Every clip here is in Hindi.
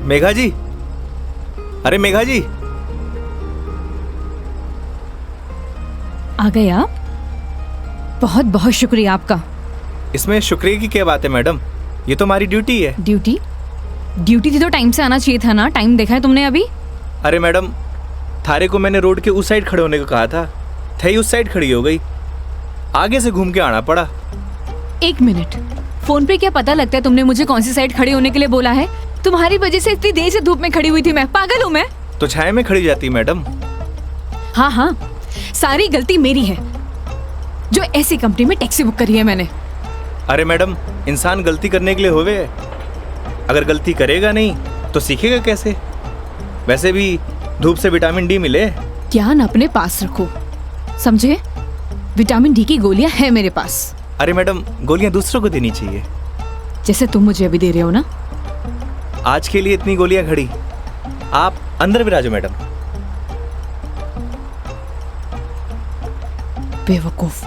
मेघा जी, अरे मेघा जी। आ गए आप? बहुत बहुत शुक्रिया आपका। इसमें शुक्रिया की क्या बात है मैडम, ये तो हमारी ड्यूटी है। ड्यूटी? ड्यूटी थी तो टाइम से आना चाहिए था ना। टाइम देखा है तुमने अभी? अरे मैडम, थारे को मैंने रोड के उस साइड खड़े होने को कहा था, थे ही उस साइड खड़ी हो गई, आगे से घूम के आना पड़ा। एक मिनट, फोन पे क्या पता लगता है तुमने मुझे कौन सी साइड खड़े होने के लिए बोला है? तुम्हारी वजह से इतनी देर से धूप में खड़ी हुई थी मैं। पागल हूँ मैं? तो छाया में खड़ी जाती मैडम। हाँ हाँ, सारी गलती मेरी है जो ऐसी कंपनी में टैक्सी बुक करी है मैंने। अरे मैडम, इंसान गलती करने के लिए होवे है, अगर गलती करेगा नहीं तो सीखेगा कैसे? वैसे भी धूप से विटामिन डी मिले। ज्ञान अपने पास रखो, समझे? विटामिन डी की गोलियां है मेरे पास। अरे मैडम, गोलियां दूसरों को देनी चाहिए, जैसे तुम मुझे अभी दे रहे हो ना। आज के लिए इतनी गोलियां खड़ी, आप अंदर विराजो मैडम। बेवकूफ।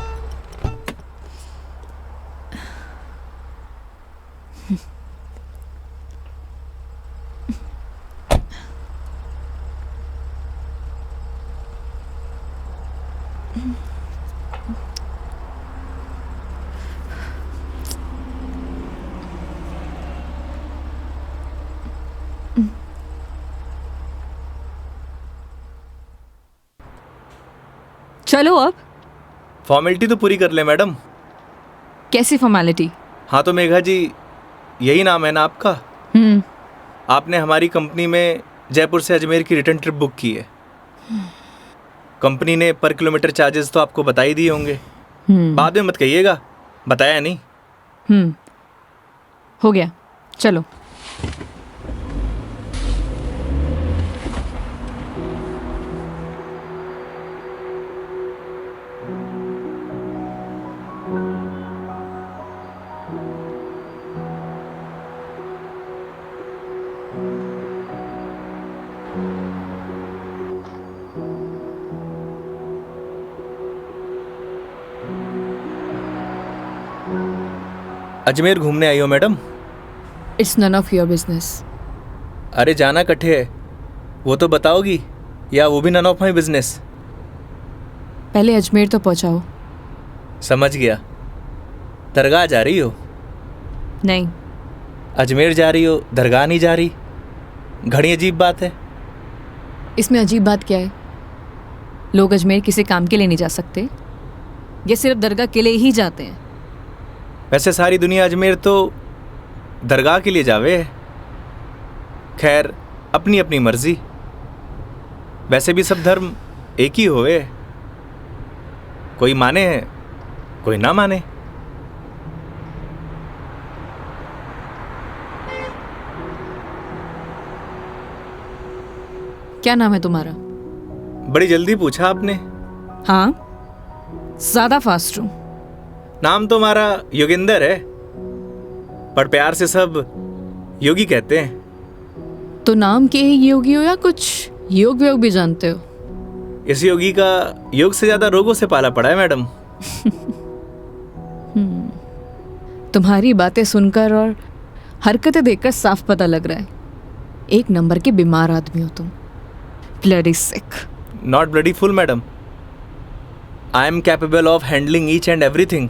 चलो अब। फॉर्मेलिटी तो पूरी कर ले मैडम। कैसी फॉर्मेलिटी? हाँ तो मेघा जी, यही नाम है ना आपका? आपने हमारी कंपनी में जयपुर से अजमेर की रिटर्न ट्रिप बुक की है। कंपनी ने पर किलोमीटर चार्जेस तो आपको बता ही दिए होंगे। बाद में मत कहिएगा बताया नहीं। हो गया, चलो। अजमेर घूमने आई हो madam? It's none of your business. अरे जाना कट्ठे है, वो तो बताओगी, या वो भी नन ऑफ माई बिजनेस? पहले अजमेर तो पहुंचाओ। समझ गया। दरगाह जा रही हो? नहीं। अजमेर जा रही हो, दरगाह नहीं जा रही? घड़ी अजीब बात है। इसमें अजीब बात क्या है? लोग अजमेर किसी काम के लिए नहीं जा सकते, ये सिर्फ दरगाह के लिए ही जाते हैं। वैसे सारी दुनिया अजमेर तो दरगाह के लिए जावे है। खैर, अपनी अपनी मर्जी। वैसे भी सब धर्म एक ही होवे, कोई माने है कोई ना माने। क्या नाम है तुम्हारा? बड़ी जल्दी पूछा आपने। हाँ, ज्यादा फास्ट हूं। नाम तो हमारा योगिंदर है, पर प्यार से सब योगी कहते हैं। तो नाम के ही योगी हो या कुछ योग व्योग भी जानते हो? इस योगी का योग से ज्यादा रोगों से पाला पड़ा है मैडम। तुम्हारी बातें सुनकर और हरकतें देखकर साफ पता लग रहा है, एक नंबर के बीमार आदमी हो तुम। Bloody sick. Not bloody fool madam, I am capable of handling each and everything.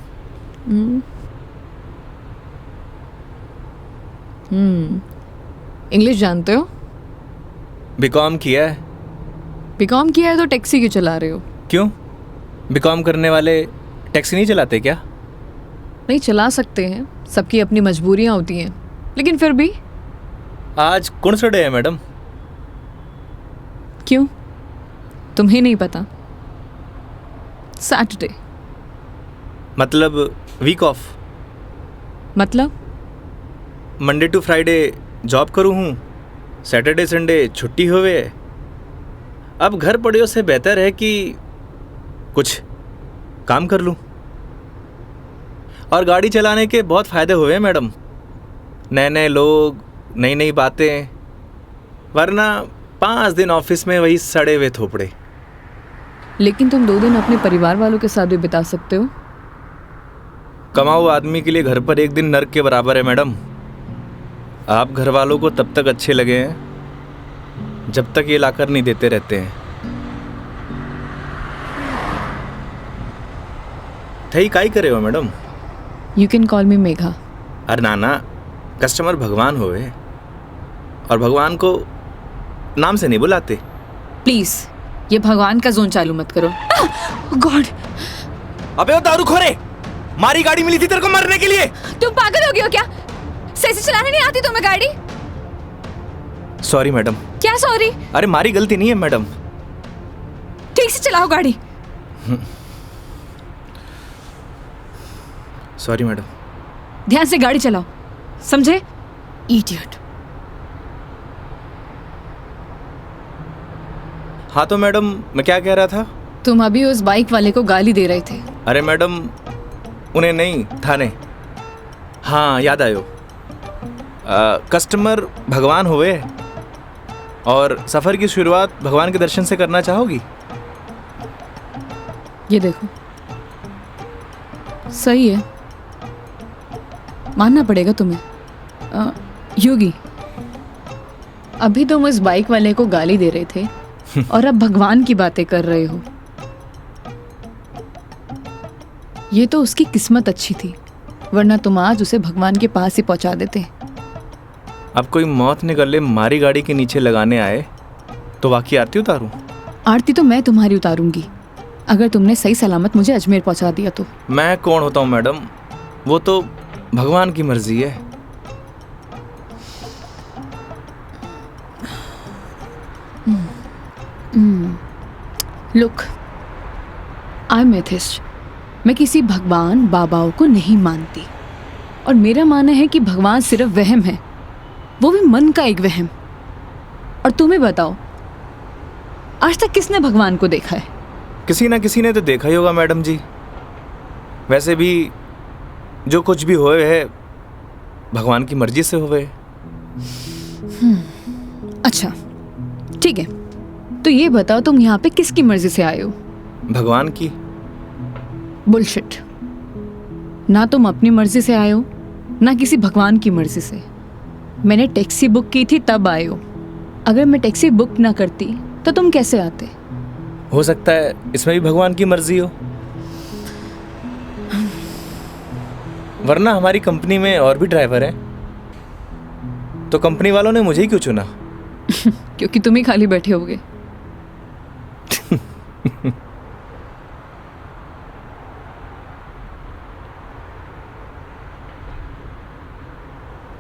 English जानते हो? बीकॉम किया है। बीकॉम किया है तो टैक्सी क्यों चला रहे हो? क्यों, बीकॉम करने वाले टैक्सी नहीं चलाते क्या? नहीं, चला सकते हैं, सबकी अपनी मजबूरियां होती हैं, लेकिन फिर भी। आज कौन सा डे है मैडम? क्यों, तुम्हें नहीं पता? सैटरडे। मतलब वीक ऑफ? मतलब मंडे टू फ्राइडे जॉब करूँ हूँ, सैटरडे संडे छुट्टी होवे। अब घर पड़ियों से बेहतर है कि कुछ काम कर लूँ। और गाड़ी चलाने के बहुत फ़ायदे हुए हैं मैडम, नए नए लोग, नई नई बातें, वरना 5 दिन ऑफिस में वही सड़े हुए थोपड़े। लेकिन तुम 2 दिन अपने परिवार वालों के साथ भी बिता सकते हो। कमाऊ आदमी के लिए घर पर एक दिन नर्क के बराबर है मैडम। आप घर वालों को तब तक अच्छे लगे हैं जब तक ये लाकर नहीं देते रहते हैं। थई काई करे हो मैडम? यू कैन कॉल मी मेघा। अरे नाना, कस्टमर भगवान होवे और भगवान को नाम से नहीं बुलाते। प्लीज ये भगवान का जोन चालू मत करो। गॉड! अबे वो दारू खोरे, मारी गाड़ी मिली थी तेरे को मरने के लिए। तुम पागल हो गए हो क्या? सही से चलाने नहीं आती तुम्हें गाड़ी? Sorry madam. क्या सॉरी? अरे मारी गलती नहीं है मैडम। ठीक से चलाओ गाड़ी। Sorry madam. ध्यान से गाड़ी चलाओ, समझे? इडियट। हाँ तो मैडम, मैं क्या कह रहा था? तुम अभी उस बाइक वाले को गाली दे रहे थे। अरे मैडम, उन्हें नहीं, थाने। हाँ याद आयो। कस्टमर भगवान हुए और सफ़र की शुरुआत भगवान के दर्शन से करना चाहोगी? ये देखो, सही है, मानना पड़ेगा तुम्हें। योगी, अभी तुम उस बाइक वाले को गाली दे रहे थे और अब भगवान की बातें कर रहे हो। ये तो उसकी किस्मत अच्छी थी, वरना तुम आज उसे भगवान के पास ही पहुंचा देते। अब कोई मौत निकल ले मारी गाड़ी के नीचे लगाने आए तो वाकई आरती उतारूं? आरती तो मैं तुम्हारी उतारूंगी अगर तुमने सही सलामत मुझे अजमेर पहुंचा दिया तो। मैं कौन होता हूँ मैडम, वो तो भगवान की मर्जी है। Look, I am atheist. मैं किसी भगवान बाबाओं को नहीं मानती और मेरा मानना है कि भगवान सिर्फ वहम है, वो भी मन का एक वहम। और तुम्हें बताओ, आज तक किसने भगवान को देखा है? किसी ना किसी ने तो देखा ही होगा मैडम जी। वैसे भी जो कुछ भी होए है भगवान की मर्जी से होए। अच्छा ठीक है, तो ये बताओ तुम यहाँ पे किसकी मर्जी से आए हो? भगवान की। बुलशिट। ना तुम अपनी मर्जी से आए हो ना किसी भगवान की मर्जी से। मैंने टैक्सी बुक की थी तब आए हो। अगर मैं टैक्सी बुक ना करती तो तुम कैसे आते? हो सकता है इसमें भी भगवान की मर्जी हो, वरना हमारी कंपनी में और भी ड्राइवर हैं, तो कंपनी वालों ने मुझे ही क्यों चुना? क्योंकि तुम ही खाली बैठे होगे।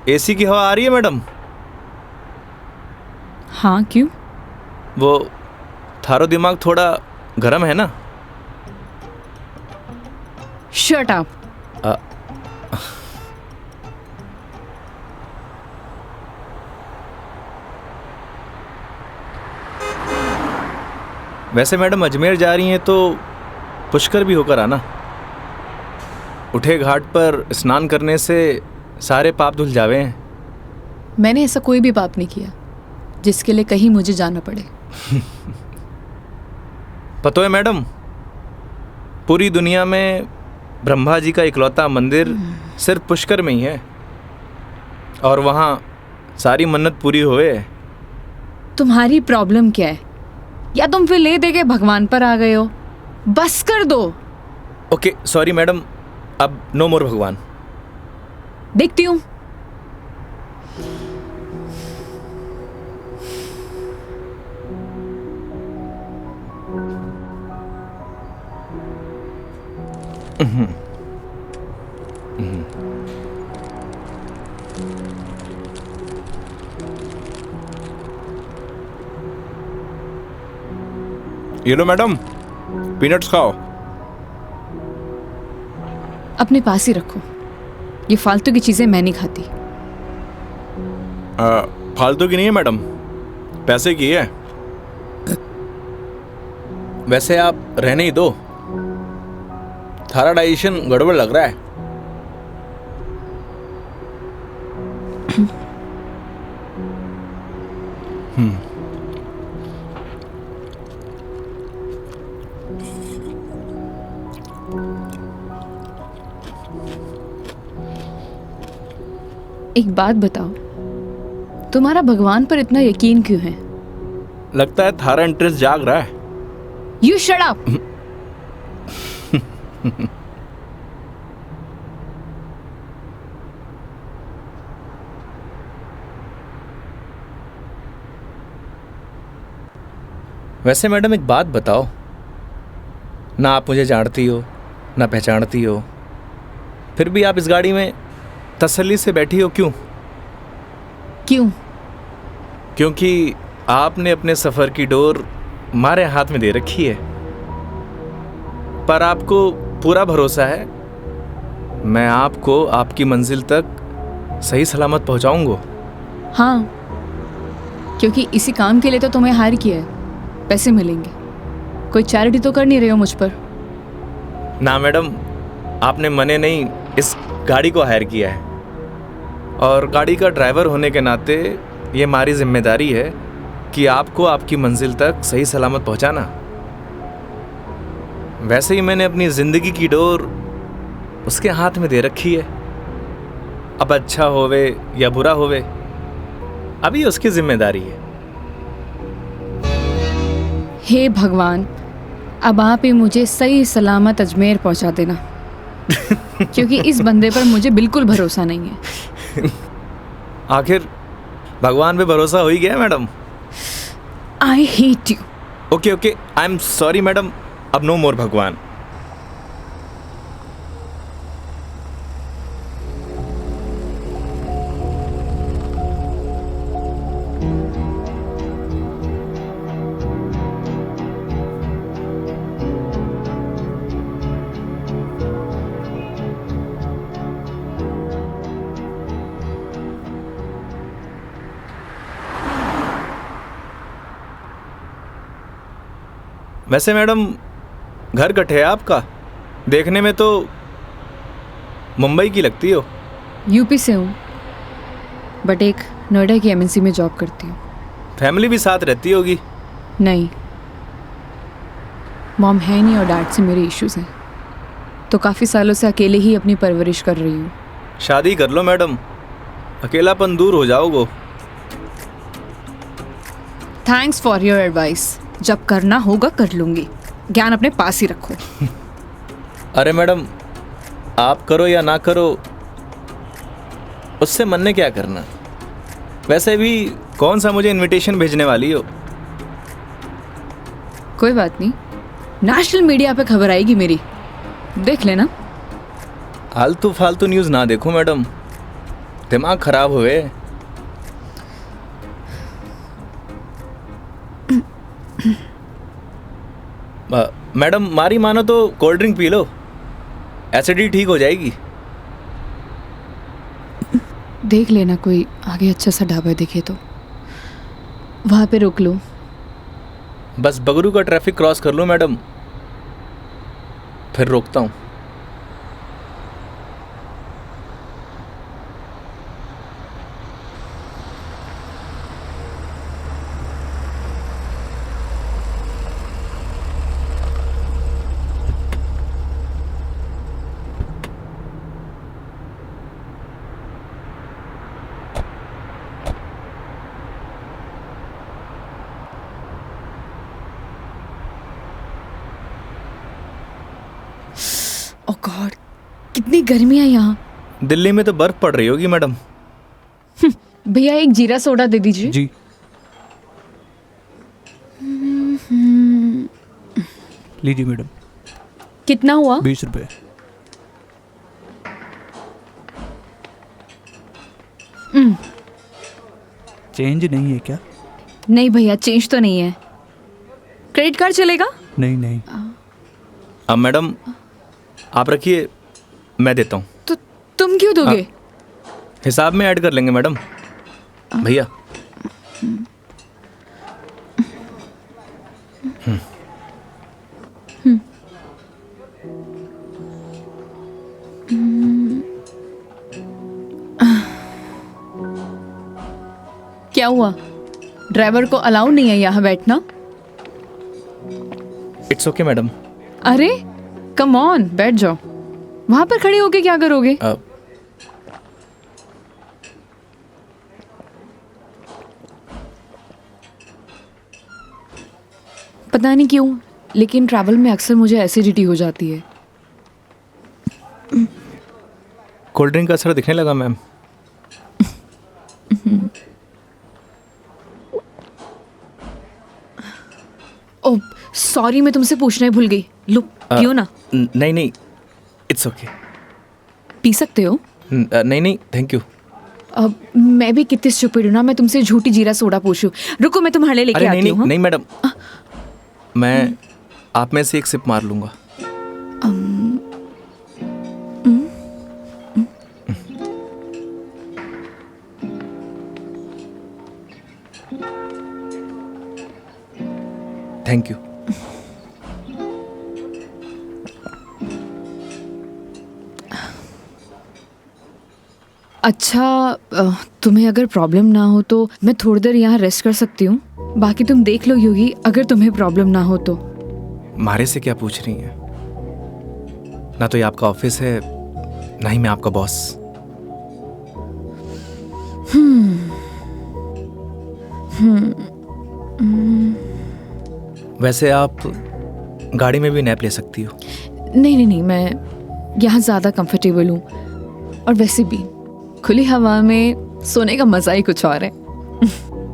एसी की हवा आ रही है मैडम? हाँ क्यों? वो थारो दिमाग थोड़ा गर्म है ना? Shut up. वैसे मैडम अजमेर जा रही हैं तो पुष्कर भी होकर आना। उठे घाट पर स्नान करने से सारे पाप धुल जावे हैं। मैंने ऐसा कोई भी पाप नहीं किया जिसके लिए कहीं मुझे जाना पड़े। पता है मैडम, पूरी दुनिया में ब्रह्मा जी का इकलौता मंदिर सिर्फ पुष्कर में ही है और वहाँ सारी मन्नत पूरी हुए। तुम्हारी प्रॉब्लम क्या है? या तुम फिर ले दे के भगवान पर आ गए हो? बस कर दो। ओके सॉरी मैडम, अब नो मोर भगवान। देखती हूँ। ये लो मैडम, पीनट्स खाओ। अपने पास ही रखो, ये फालतू की चीजें मैं नहीं खाती। फालतू की नहीं है मैडम, पैसे की है। वैसे आप रहने ही दो, थारा डाइजेशन गड़बड़ लग रहा है। एक बात बताओ, तुम्हारा भगवान पर इतना यकीन क्यों है? लगता है थारा इंटरेस्ट जाग रहा है। You shut up. वैसे मैडम एक बात बताओ, ना आप मुझे जानती हो ना पहचानती हो, फिर भी आप इस गाड़ी में तसल्ली से बैठी हो क्यों? क्यों? क्योंकि आपने अपने सफ़र की डोर हमारे हाथ में दे रखी है, पर आपको पूरा भरोसा है मैं आपको आपकी मंजिल तक सही सलामत पहुंचाऊंगा। हाँ, क्योंकि इसी काम के लिए तो तुम्हें हायर किया है, पैसे मिलेंगे। कोई चैरिटी तो कर नहीं रहे हो मुझ पर? ना मैडम, आपने मने नहीं इस गाड़ी को हायर किया है, और गाड़ी का ड्राइवर होने के नाते ये हमारी जिम्मेदारी है कि आपको आपकी मंजिल तक सही सलामत पहुंचाना। वैसे ही मैंने अपनी ज़िंदगी की डोर उसके हाथ में दे रखी है। अब अच्छा होवे या बुरा होवे, अभी उसकी जिम्मेदारी है। हे भगवान, अब आप ही मुझे सही सलामत अजमेर पहुंचा देना, क्योंकि इस बंदे पर मुझे बिल्कुल भरोसा नहीं है। आखिर भगवान पे भरोसा हो ही गया madam. I hate you. Okay okay, I am sorry madam, अब नो मोर भगवान। वैसे मैडम घर कट है आपका? देखने में तो मुंबई की लगती हो। यूपी से हूँ, बट एक नोएडा की एमएनसी में जॉब करती हूँ। फैमिली भी साथ रहती होगी? नहीं, मॉम है नहीं और डैड से मेरे इश्यूज हैं, तो काफ़ी सालों से अकेले ही अपनी परवरिश कर रही हूँ। शादी कर लो मैडम, अकेलापन दूर हो जाओगे। Thanks for your advice. जब करना होगा कर लूँगी, ज्ञान अपने पास ही रखो। अरे मैडम, आप करो या ना करो उससे मन ने क्या करना। वैसे भी कौन सा मुझे इनविटेशन भेजने वाली हो? कोई बात नहीं, नेशनल मीडिया पे खबर आएगी मेरी, देख लेना। आलतू फालतू न्यूज़ ना देखो मैडम, दिमाग खराब हुए। मैडम मारी मानो तो cold drink P low, acidity ठीक हो जाएगी। देख लेना कोई आगे अच्छा सा ढाबा दिखे तो वहाँ पे रोक लो। बस बगरू का ट्रैफिक क्रॉस कर लो मैडम, फिर रोकता हूँ। ओह गॉड, कितनी गर्मी है यहाँ। दिल्ली में तो बर्फ पड़ रही होगी मैडम। भैया एक जीरा सोडा दे दीजिए। जी। लीजिए मैडम। कितना हुआ? 20 रुपये। चेंज नहीं है क्या? नहीं भैया, चेंज तो नहीं है। क्रेडिट कार्ड चलेगा? नहीं नहीं। अब मैडम आप रखिए, मैं देता हूँ। तो तुम क्यों दोगे? हिसाब में ऐड कर लेंगे मैडम। भैया क्या हुआ? ड्राइवर को अलाउ नहीं है यहाँ बैठना? It's okay madam. अरे कम ऑन, बैठ जाओ। वहां पर खड़े होके क्या करोगे? पता नहीं क्यों, लेकिन ट्रैवल में अक्सर मुझे एसिडिटी हो जाती है। कोल्ड ड्रिंक का असर दिखने लगा मैम। ओह सॉरी, मैं तुमसे पूछना ही भूल गई। लो पियो ना। नहीं नहीं, इट्स ओके। पी सकते हो। नहीं नहीं, थैंक यू। अब मैं भी कितनी स्टूपिड हूँ ना, मैं तुमसे झूठी जीरा सोडा पूछूं। रुको मैं तुम्हारे लिए लेके अरे नहीं आती नहीं हूँ। नहीं मैडम, मैं आप में से एक सिप मार लूंगा। Thank you. अच्छा, तुम्हें अगर प्रॉब्लम ना हो तो मैं थोड़ी देर यहाँ रेस्ट कर सकती हूँ। बाकी तुम देख लो योगी, अगर तुम्हें प्रॉब्लम ना हो तो। मारे से क्या पूछ रही हैं? ना तो ये आपका ऑफिस है, ना ही मैं आपका बॉस। वैसे आप गाड़ी में भी नैप ले सकती हो। नहीं नहीं नहीं, मैं यहाँ ज़्यादा कंफर्टेबल हूँ, और वैसे भी खुली हवा में सोने का मज़ा ही कुछ और है।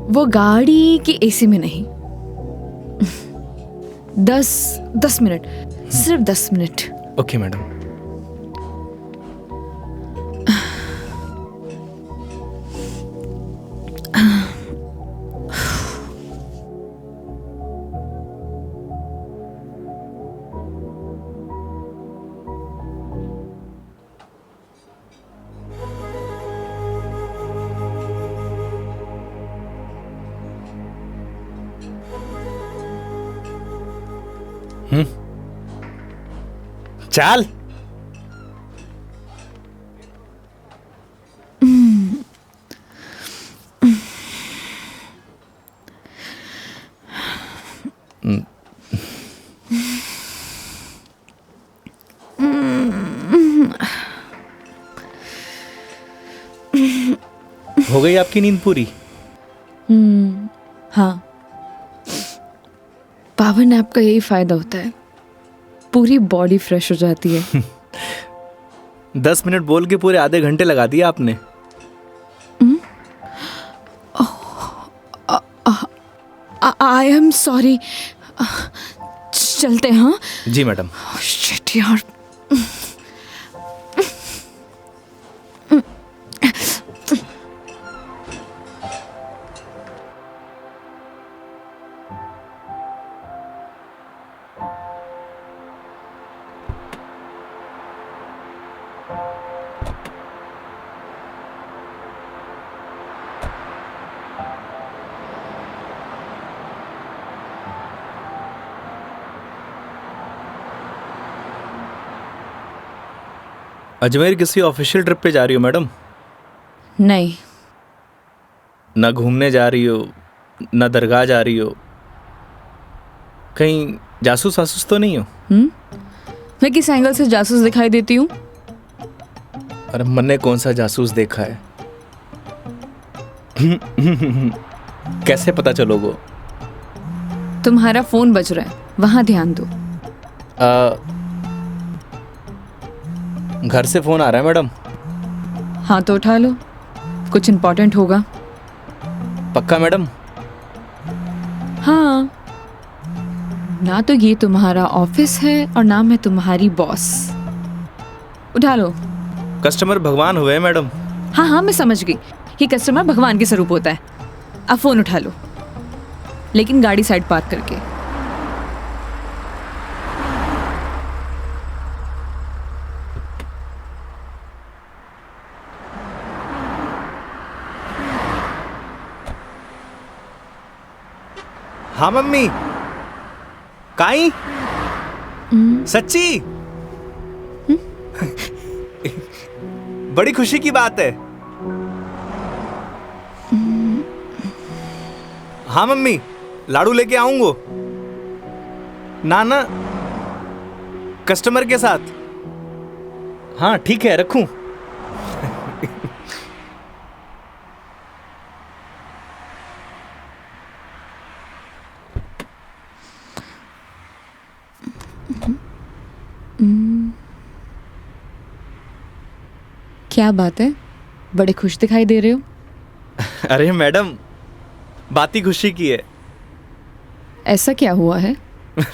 वो गाड़ी की एसी में नहीं। 10 मिनट, सिर्फ 10 मिनट। Okay madam. चाल। हो गई आपकी नींद पूरी? हाँ, पावर नैप का यही फायदा होता है, पूरी बॉडी फ्रेश हो जाती है। 10 मिनट बोल के पूरे आधे घंटे लगा दिया आपने। आई एम सॉरी। चलते हैं। हाँ जी मैडम। शिट यार। अजमेर किसी ऑफिशियल ट्रिप पे जा रही हो मैडम? नहीं, ना घूमने जा रही हो, ना दरगाह जा रही हो, कहीं जासूस वासूस तो नहीं हो? मैं किस एंगल से जासूस दिखाई देती हूँ? अरे मैंने कौन सा जासूस देखा है? कैसे पता चलोगे? तुम्हारा फोन बज रहा है, वहां ध्यान दो। घर से फोन आ रहा है मैडम। हाँ तो उठा लो, कुछ इम्पोर्टेंट होगा। पक्का मैडम? हाँ, ना तो ये तुम्हारा ऑफिस है और ना मैं तुम्हारी बॉस। उठा लो। कस्टमर भगवान हुए मैडम। हाँ हाँ मैं समझ गई, ये कस्टमर भगवान के स्वरूप होता है। अब फोन उठा लो, लेकिन गाड़ी साइड पार्क करके। हाँ मम्मी। काई? सच्ची? बड़ी खुशी की बात है। हाँ मम्मी, लाडू लेके आऊंगा। ना कस्टमर के साथ। हाँ ठीक है, रखूं? क्या बात है, बड़े खुश दिखाई दे रहे हो। अरे मैडम, बात ही खुशी की है। ऐसा क्या हुआ है?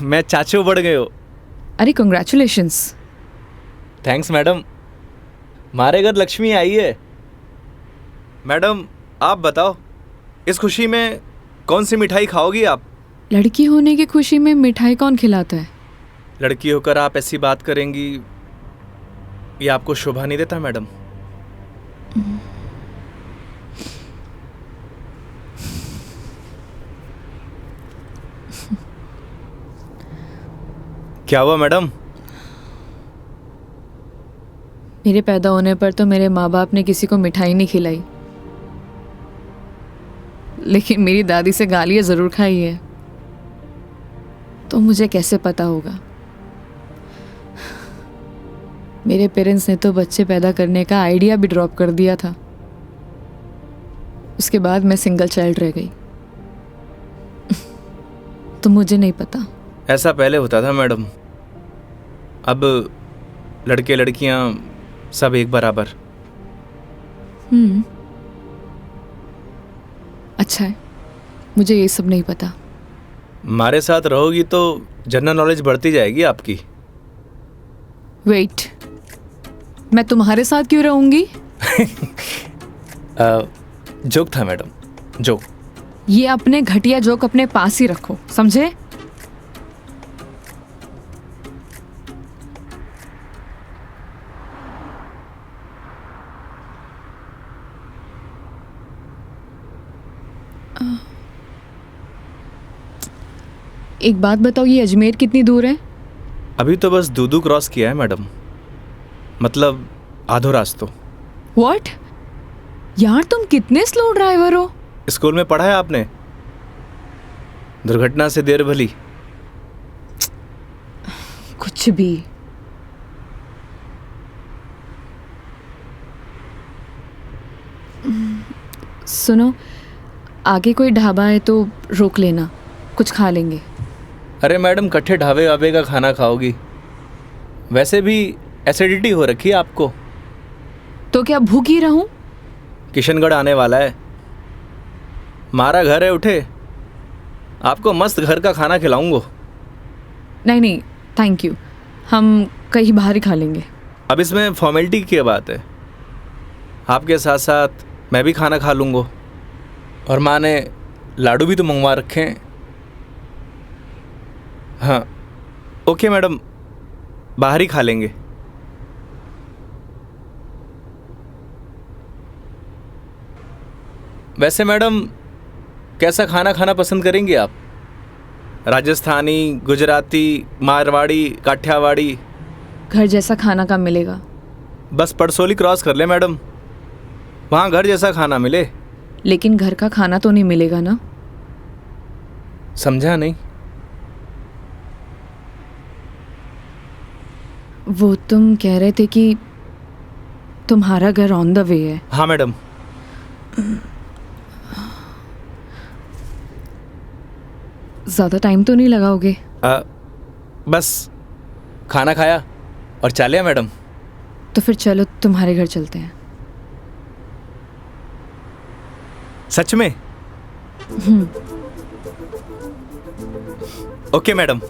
मैं चाचू बढ़ गए हो। अरे कंग्रेचुलेशंस। थैंक्स मैडम, हमारे घर लक्ष्मी आई है। मैडम आप बताओ, इस खुशी में कौन सी मिठाई खाओगी आप? लड़की होने की खुशी में मिठाई कौन खिलाता है? लड़की होकर आप ऐसी बात करेंगी, ये आपको शोभा नहीं देता मैडम। क्या हुआ मैडम? मेरे पैदा होने पर तो मेरे माँ बाप ने किसी को मिठाई नहीं खिलाई, लेकिन मेरी दादी से गालियाँ ज़रूर खाई है। तो मुझे कैसे पता होगा? मेरे पेरेंट्स ने तो बच्चे पैदा करने का आइडिया भी ड्रॉप कर दिया था। उसके बाद मैं सिंगल चाइल्ड रह गई। तो मुझे नहीं पता। ऐसा पहले होता था मैडम, अब लड़के लड़कियां सब एक बराबर। अच्छा है, मुझे ये सब नहीं पता। हमारे साथ रहोगी तो जनरल नॉलेज बढ़ती जाएगी आपकी। वेट, मैं तुम्हारे साथ क्यों रहूंगी? जोक था मैडम, जोक। ये अपने घटिया जोक अपने पास ही रखो, समझे? एक बात बताओ, ये अजमेर कितनी दूर है? अभी तो बस दूदू क्रॉस किया है मैडम, मतलब आधो रास्तों। व्हाट? यार तुम कितने स्लो ड्राइवर हो। स्कूल में पढ़ा है आपने, दुर्घटना से देर भली। कुछ भी। सुनो, आगे कोई ढाबा है तो रोक लेना, कुछ खा लेंगे। अरे मैडम, कट्ठे ढाबे वाबे का खाना खाओगी? वैसे भी एसिडिटी हो रखी है आपको। तो क्या भूख ही रहूं? किशनगढ़ आने वाला है, हमारा घर है, उठे आपको मस्त घर का खाना खिलाऊंगा। नहीं नहीं, थैंक यू, हम कहीं बाहर ही खा लेंगे। अब इसमें फॉर्मेलिटी की क्या बात है? आपके साथ साथ मैं भी खाना खा लूँगा, और माँ ने लाडू भी तो मंगवा रखे हैं। हाँ ओके मैडम, बाहर ही खा लेंगे। वैसे मैडम, कैसा खाना खाना पसंद करेंगी आप? राजस्थानी, गुजराती, मारवाड़ी, काठियावाड़ी? घर जैसा खाना कब मिलेगा? बस पड़सोली क्रॉस कर ले मैडम, वहाँ घर जैसा खाना मिले। लेकिन घर का खाना तो नहीं मिलेगा ना? समझा नहीं? वो तुम कह रहे थे कि तुम्हारा घर ऑन द वे है। हाँ मैडम। ज़्यादा टाइम तो नहीं लगाओगे? बस खाना खाया और चले मैडम। तो फिर चलो तुम्हारे घर चलते हैं। सच में? Okay madam.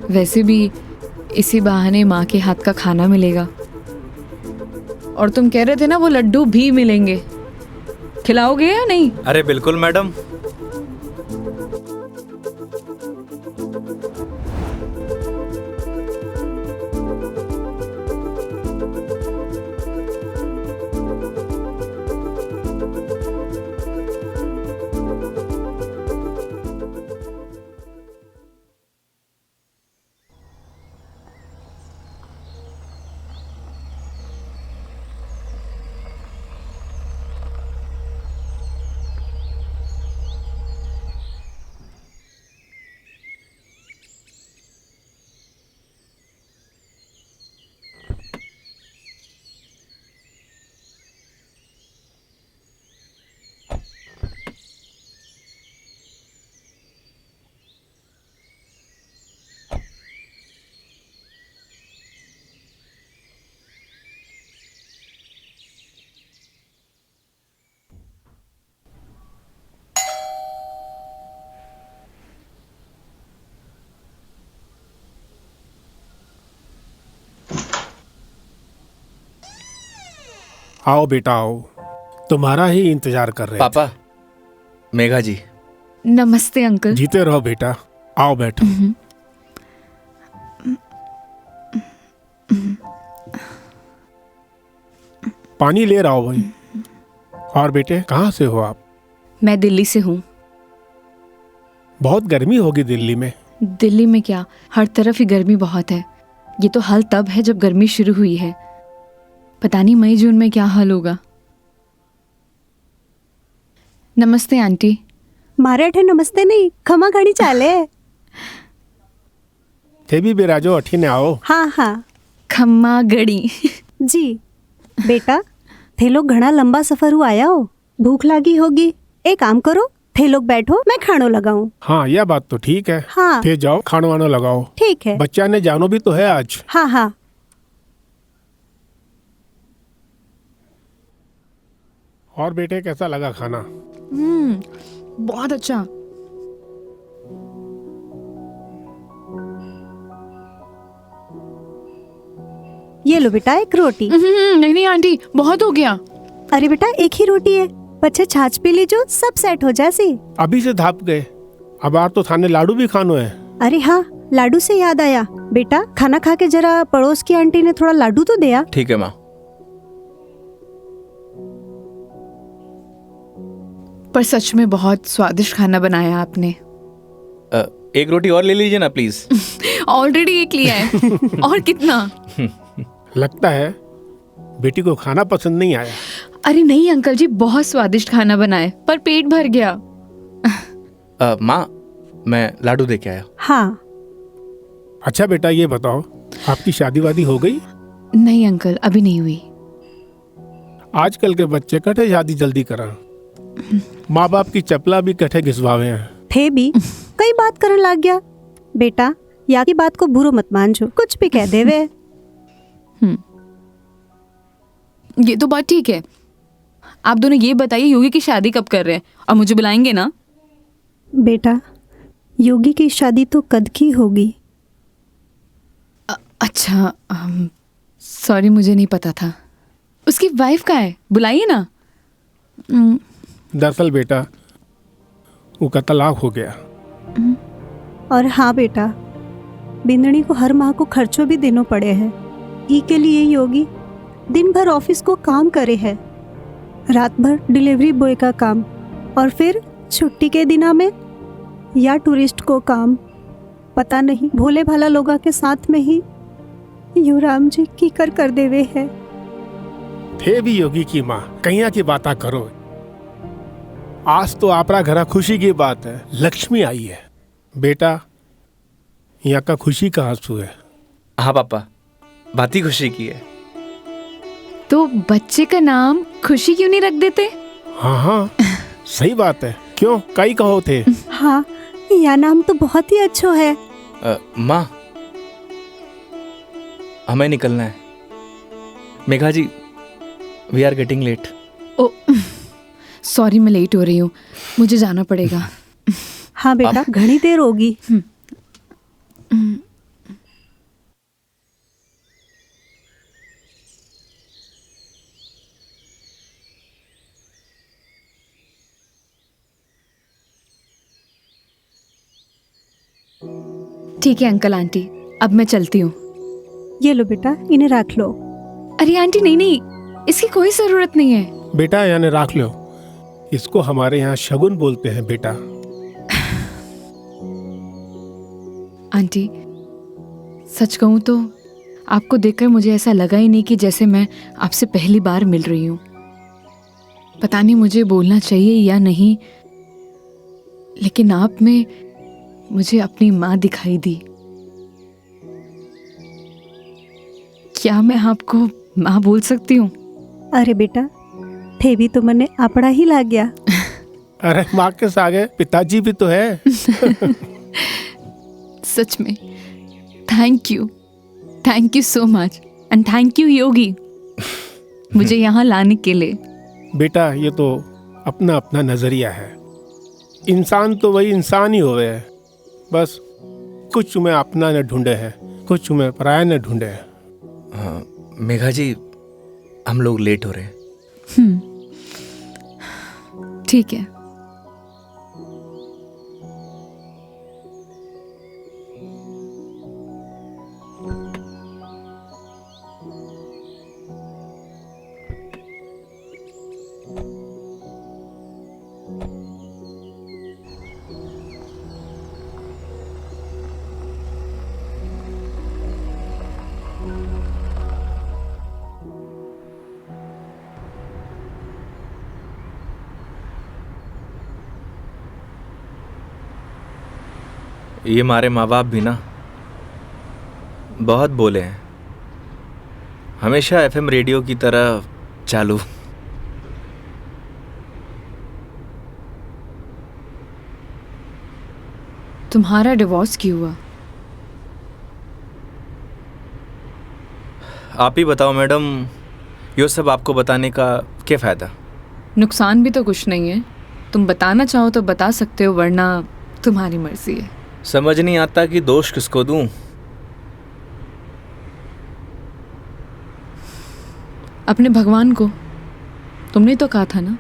वैसे भी इसी बहाने माँ के हाथ का खाना मिलेगा, और तुम कह रहे थे ना वो लड्डू भी मिलेंगे, खिलाओगे या नहीं? अरे बिल्कुल मैडम। आओ बेटा आओ, तुम्हारा ही इंतजार कर रहे पापा, मेघा जी। नमस्ते अंकल। थे। जीते रहो बेटा, आओ बैठो। पानी ले रहा हो भाई। और बेटे कहाँ से हो आप? मैं दिल्ली से हूँ। बहुत गर्मी होगी दिल्ली में। दिल्ली में क्या, हर तरफ ही गर्मी बहुत है। ये तो हाल तब है जब गर्मी शुरू हुई है। पता नहीं मई जून में क्या हाल होगा। नमस्ते आंटी। મારે નમસ્તે નહીં, ખમા ઘડી ચાલે। थे भी बिराजो अठीने आओ। હા હા खम्मा गड़ी। जी। बेटा थे लोग घना लंबा सफर हुआ आया हो, भूख लागी होगी। एक काम करो, थे लोग बैठो, मैं खानो लगाऊं। हाँ यह बात तो ठीक है। हाँ थे जाओ खानो वानो लगाओ। ठीक है। बच्चा ने जानो भी तो है आज। हाँ हाँ। और बेटे कैसा लगा खाना? बहुत अच्छा। ये लो बेटा एक रोटी। नहीं नहीं आंटी, बहुत हो गया। अरे बेटा एक ही रोटी है, बच्चे छाछ पी लीजो, सब सेट हो जासी। अभी से धाप गए, अब आर तो थाने लाडू भी खानो है। अरे हाँ, लाडू से याद आया, बेटा खाना खा के जरा पड़ोस की आंटी ने थोड़ा लाडू तो दिया। ठीक है माँ। पर सच में बहुत स्वादिष्ट खाना बनाया आपने। एक रोटी और ले लीजिए ना प्लीज। ऑलरेडी एक लिया है। और कितना? लगता है बेटी को खाना पसंद नहीं आया। अरे नहीं अंकल जी, बहुत स्वादिष्ट खाना बनाए, पर पेट भर गया। माँ, मैं लाडू दे के आया। हाँ। अच्छा बेटा ये बताओ, आपकी शादी वादी हो गई? नहीं अंकल, अभी नहीं हुई। आजकल के बच्चे कटे शादी जल्दी करा, माँ बाप की चपला भी कटे घिसवावे हैं। थे भी कई बात करन लग गया। बेटा या की बात को बुरो मत मानजो, कुछ भी कह देवे। ये तो बात ठीक है। आप दोनों ये बताइए योगी की शादी कब कर रहे हैं, और मुझे बुलाएंगे ना? बेटा योगी की शादी तो कद की होगी। अच्छा, सॉरी मुझे नहीं पता था। उसकी वाइफ का है, बुलाइए ना। दरअसल बेटा वो का तलाक हो गया। और हाँ बेटा, बिंदनी को हर माह को खर्चों भी देना पड़े हैं। ई के लिए योगी दिन भर ऑफिस को काम करे है, रात भर डिलीवरी बॉय का काम, और फिर छुट्टी के दिना में या टूरिस्ट को काम। पता नहीं भोले भाला लोगा के साथ में ही युवराम जी की कर देवे है। थे भी योगी की माँ, कहिया की बाता करो। आज तो आपरा घरा खुशी की बात है, लक्ष्मी आई है। बेटा यहाँ का खुशी का आंसू है। हाँ पापा, बात ही खुशी की है। तो बच्चे का नाम खुशी क्यों नहीं रख देते? हाँ हाँ सही बात है, क्यों कई कहो थे। हाँ यह नाम तो बहुत ही अच्छा है। माँ, हमें निकलना है। Megha ji, we are getting late. Oh sorry, मैं लेट हो रही हूँ, मुझे जाना पड़ेगा। हाँ बेटा घनी देर होगी। ठीक है अंकल आंटी, अब मैं चलती हूँ। ये लो बेटा, इन्हें रख लो। अरे आंटी नहीं नहीं, इसकी कोई जरूरत नहीं है। बेटा यानी राख लो, इसको हमारे यहाँ शगुन बोलते हैं बेटा। आंटी सच कहूँ तो आपको देखकर मुझे ऐसा लगा ही नहीं कि जैसे मैं आपसे पहली बार मिल रही हूँ। पता नहीं मुझे बोलना चाहिए या नहीं, लेकिन आप में मुझे अपनी माँ दिखाई दी। क्या मैं आपको माँ बोल सकती हूँ? अरे बेटा थे भी तो मने अपना ही लाग गया। अरे माँ के सागे पिताजी भी तो है। सच में thank you so much, and thank you Yogi मुझे यहाँ लाने के लिए। बेटा ये तो अपना अपना नजरिया है, इंसान तो वही इंसान ही होवे है। बस कुछ में अपना न ढूंढे है, कुछ में पराया न ढूंढे है। मेघा जी, हम लोग लेट हो रहे हैं। ठीक है। ये हमारे माँ बाप भी ना बहुत बोले हैं, हमेशा एफएम रेडियो की तरह चालू। तुम्हारा डिवोर्स क्यों हुआ? आप ही बताओ मैडम, ये सब आपको बताने का क्या फ़ायदा? नुकसान भी तो कुछ नहीं है। तुम बताना चाहो तो बता सकते हो, वरना तुम्हारी मर्जी है। समझ नहीं आता कि दोष किसको दूं। अपने भगवान को। तुमने तो कहा था ना,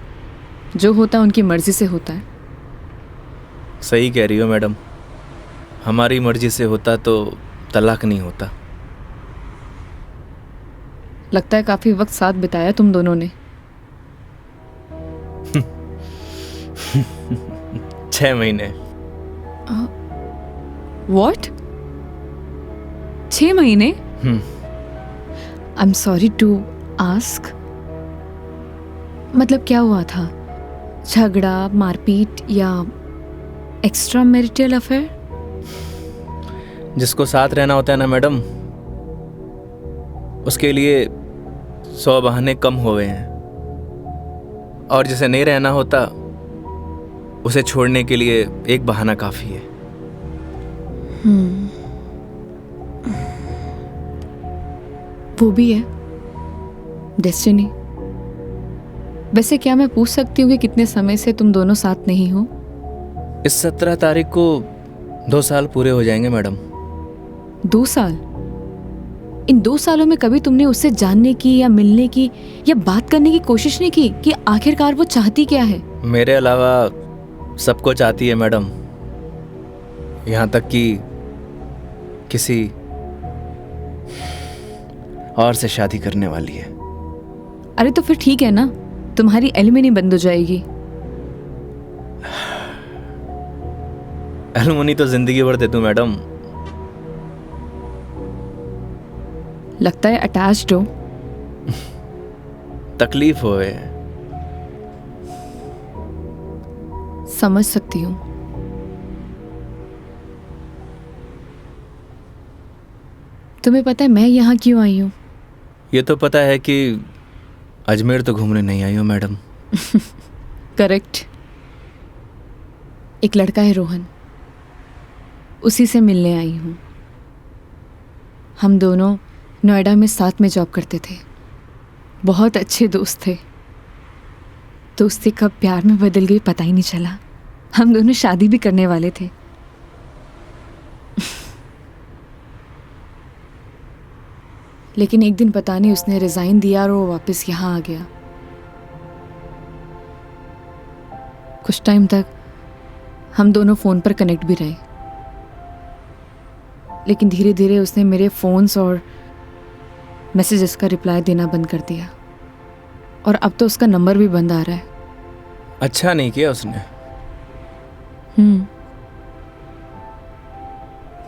जो होता है उनकी मर्जी से होता है। सही कह रही हो मैडम, हमारी मर्जी से होता तो तलाक नहीं होता। लगता है काफी वक्त साथ बिताया तुम दोनों ने। 6 महीने। What? 6 महीने? I'm sorry to ask. मतलब क्या हुआ था? झगड़ा, मारपीट या एक्स्ट्रा मैरिटल अफेयर? जिसको साथ रहना होता है ना मैडम, उसके लिए 100 बहाने कम हो गए हैं, और जिसे नहीं रहना होता उसे छोड़ने के लिए एक बहाना काफ़ी है। वो भी है डेस्टिनी। वैसे क्या मैं पूछ सकती हूँ कि कितने समय से तुम दोनों साथ नहीं हो? इस 17 तारीख को 2 साल पूरे हो जाएंगे मैडम। 2 साल? इन 2 सालों में कभी तुमने उससे जानने की या मिलने की या बात करने की कोशिश नहीं की कि आखिरकार वो चाहती क्या है? मेरे अलावा सबको चाहती है मैडम, यहाँ तक कि किसी और से शादी करने वाली है। अरे तो फिर ठीक है ना, तुम्हारी एलिमनी बंद हो जाएगी। एलुमनी तो जिंदगी भर दे दूं मैडम। लगता है अटैच्ड हो। तकलीफ होए। समझ सकती हूँ। तुम्हें पता है मैं यहाँ क्यों आई हूँ? ये तो पता है कि अजमेर तो घूमने नहीं आई हो मैडम। करेक्ट। एक लड़का है रोहन, उसी से मिलने आई हूँ। हम दोनों नोएडा में साथ में जॉब करते थे, बहुत अच्छे दोस्त थे। दोस्ती कब प्यार में बदल गई पता ही नहीं चला। हम दोनों शादी भी करने वाले थे। लेकिन एक दिन पता नहीं उसने रिजाइन दिया और वो वापस यहाँ आ गया। कुछ टाइम तक हम दोनों फ़ोन पर कनेक्ट भी रहे, लेकिन धीरे धीरे उसने मेरे फ़ोन्स और मैसेजेस का रिप्लाई देना बंद कर दिया, और अब तो उसका नंबर भी बंद आ रहा है। अच्छा नहीं किया उसने।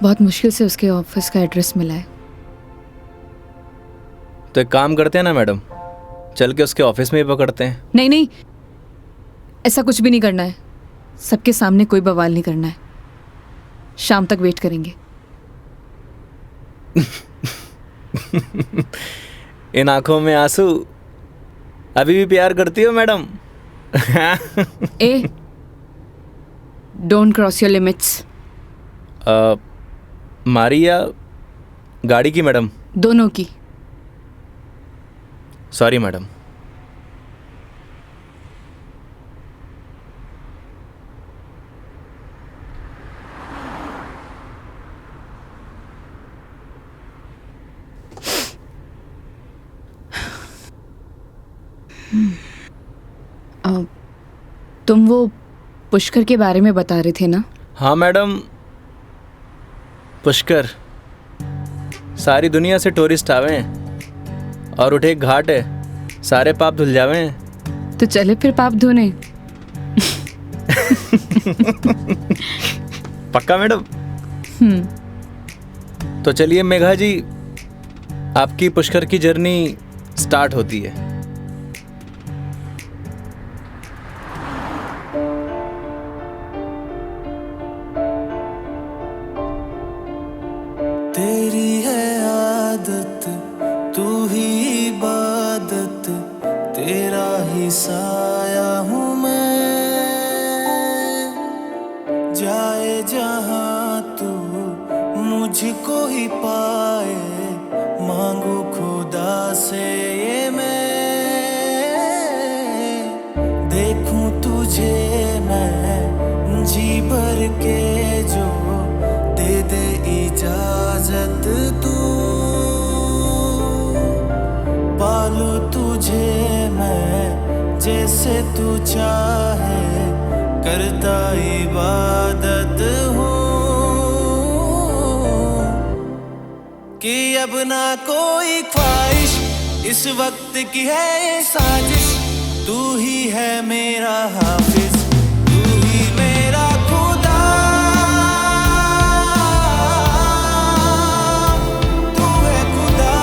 बहुत मुश्किल से उसके ऑफिस का एड्रेस मिला है। तो एक काम करते हैं ना मैडम, चल के उसके ऑफिस में ही पकड़ते हैं। नहीं नहीं, ऐसा कुछ भी नहीं करना है। सबके सामने कोई बवाल नहीं करना है। शाम तक वेट करेंगे। इन आंखों में आंसू, अभी भी प्यार करती हो madam? A, don't cross your limits. मारी या गाड़ी की मैडम? दोनों की। Sorry madam. तुम वो पुष्कर के बारे में बता रहे थे ना? हाँ मैडम, पुष्कर सारी दुनिया से टूरिस्ट आवे हैं और उठे एक घाट है, सारे पाप धुल जावे हैं। तो चले फिर पाप धोने। पक्का मैडम? तो चलिए मेघा जी, आपकी पुष्कर की जर्नी स्टार्ट होती है। तेरी है आदत, तू ही इबादत, तेरा ही साया हूँ मैं। जाए जहाँ तू मुझको ही पाए, मांगू खुदा से ये मैं। देखूं तुझे मैं जी भर के, जो दे दे इजाजत तू। पालू तुझे मैं जैसे तू चाहे, करता इबादत हूँ। कि अब ना कोई ख्वाहिश, इस वक्त की है ये साजिश। तू ही है मेरा हाफिज, तू ही मेरा खुदा। तू है खुदा।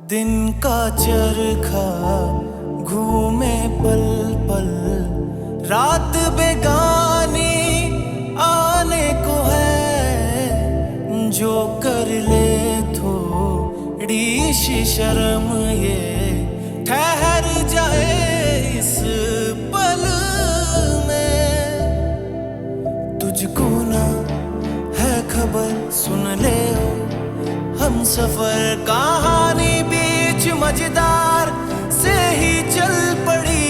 दिन का चरखा घूमे पल पल, रात बेगानी आने को है। जो कर ले थोड़ी सी शर्म, ये ठहर जाए इस पल में। तुझको ना है खबर, सुन ले ओ हम सफर कहानी, बीच मजेदार से ही चल पड़ी।